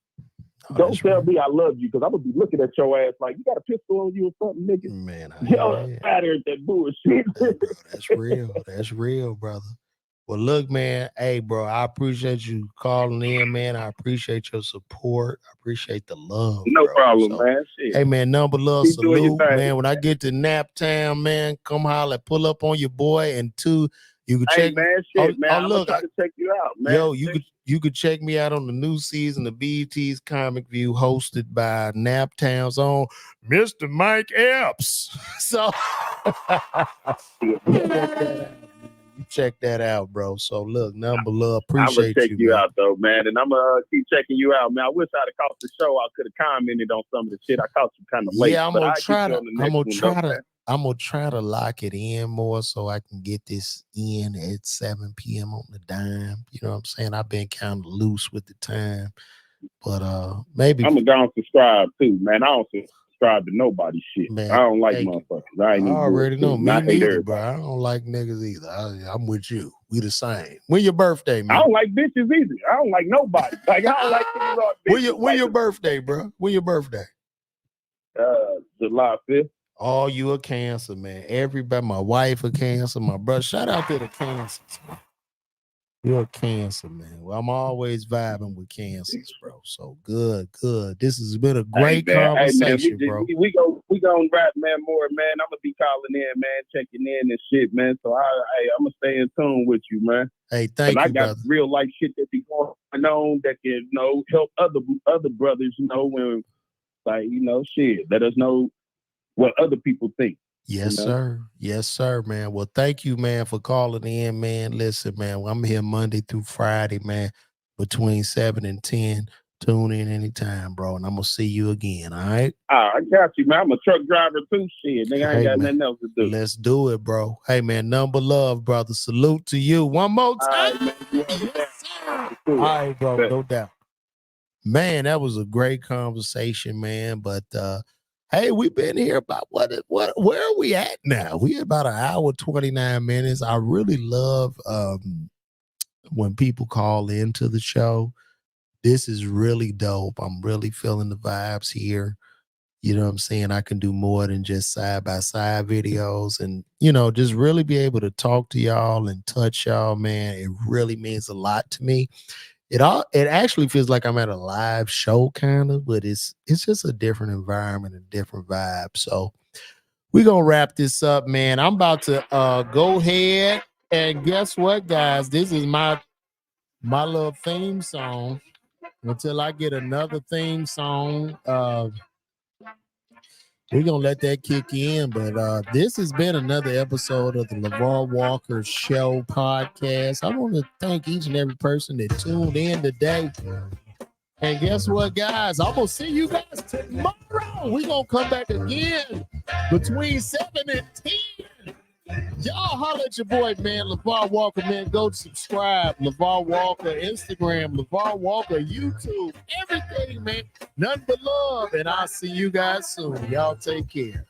Don't tell me I love you, because I'm gonna be looking at your ass like you got a pistol on you or something, nigga. Man, matter that bullshit. That's real. That's real, brother. Well, look, man. Hey, bro, I appreciate you calling in, man. I appreciate your support. I appreciate the love. No bro. problem, man. Shit. Hey, man, number love, salute, man. When I get to Naptown, man, come holler, pull up on your boy. And two, you can check. Man, shit, man. I'm look, gonna try to check you out, man. Yo, you could check me out on the new season of BET's Comic View, hosted by Naptown's own Mr. Mike Epps. So you check that out, bro. So look, number love, appreciate you. I'm gonna check you out though, man, and I'm gonna keep checking you out, man. I wish I'd have caught the show. I could have commented on some of the shit. I caught you kind of late. Yeah, I'm gonna try to lock it in more so I can get this in at 7 p.m. on the dime. You know what I'm saying? I've been kind of loose with the time, but maybe I'm gonna go and subscribe too, man. I don't subscribe to nobody's shit. Man, I don't like motherfuckers. I already know. Me neither, bro. I don't like niggas either. I'm with you. We the same. When your birthday, man? I don't like bitches either. I don't like nobody. Like I don't like bitches. When your birthday, bro? When your birthday? July 5th. Oh, you a Cancer, man. Everybody, my wife a Cancer, my brother. Shout out to the Cancers, man. You're a Cancer, man. Well, I'm always vibing with Cancers, bro. So good. This has been a great conversation, bro. We gonna rap, man, more, man. I'm gonna be calling in, man, checking in and shit, man. So I'm gonna stay in tune with you, man. Hey, thank you, I got brother. real life shit that be going on that can, help other brothers, when, like, shit. Let us know what other people think. Yes, sir. Yes, sir, man. Well, thank you, man, for calling in, man. Listen, man, I'm here Monday through Friday, man, between 7 and 10. Tune in anytime, bro, and I'm going to see you again, all right? I got you, man. I'm a truck driver, too. Shit, nigga, I ain't got nothing else to do. Let's do it, bro. Hey, man, number love, brother. Salute to you. One more time. All right, man. Yes, sir. All right, bro, no doubt. Man, that was a great conversation, man, but hey, we've been here about where are we at now? We about an hour, 29 minutes. I really love when people call into the show. This is really dope. I'm really feeling the vibes here. You know what I'm saying? I can do more than just side-by-side videos and, just really be able to talk to y'all and touch y'all, man. It really means a lot to me. It actually feels like I'm at a live show kind of, but it's just a different environment, a different vibe. So we're going to wrap this up, man. I'm about to go ahead and guess what, guys? This is my little theme song until I get another theme song. We're going to let that kick in. But this has been another episode of the LaVar Walker Show podcast. I want to thank each and every person that tuned in today. And guess what, guys? I'm going to see you guys tomorrow. We're going to come back again between 7 and 10. Y'all holler at your boy, man. LaVar Walker, man. Go subscribe. LaVar Walker, Instagram, LaVar Walker, YouTube, everything, man. Nothing but love. And I'll see you guys soon. Y'all take care.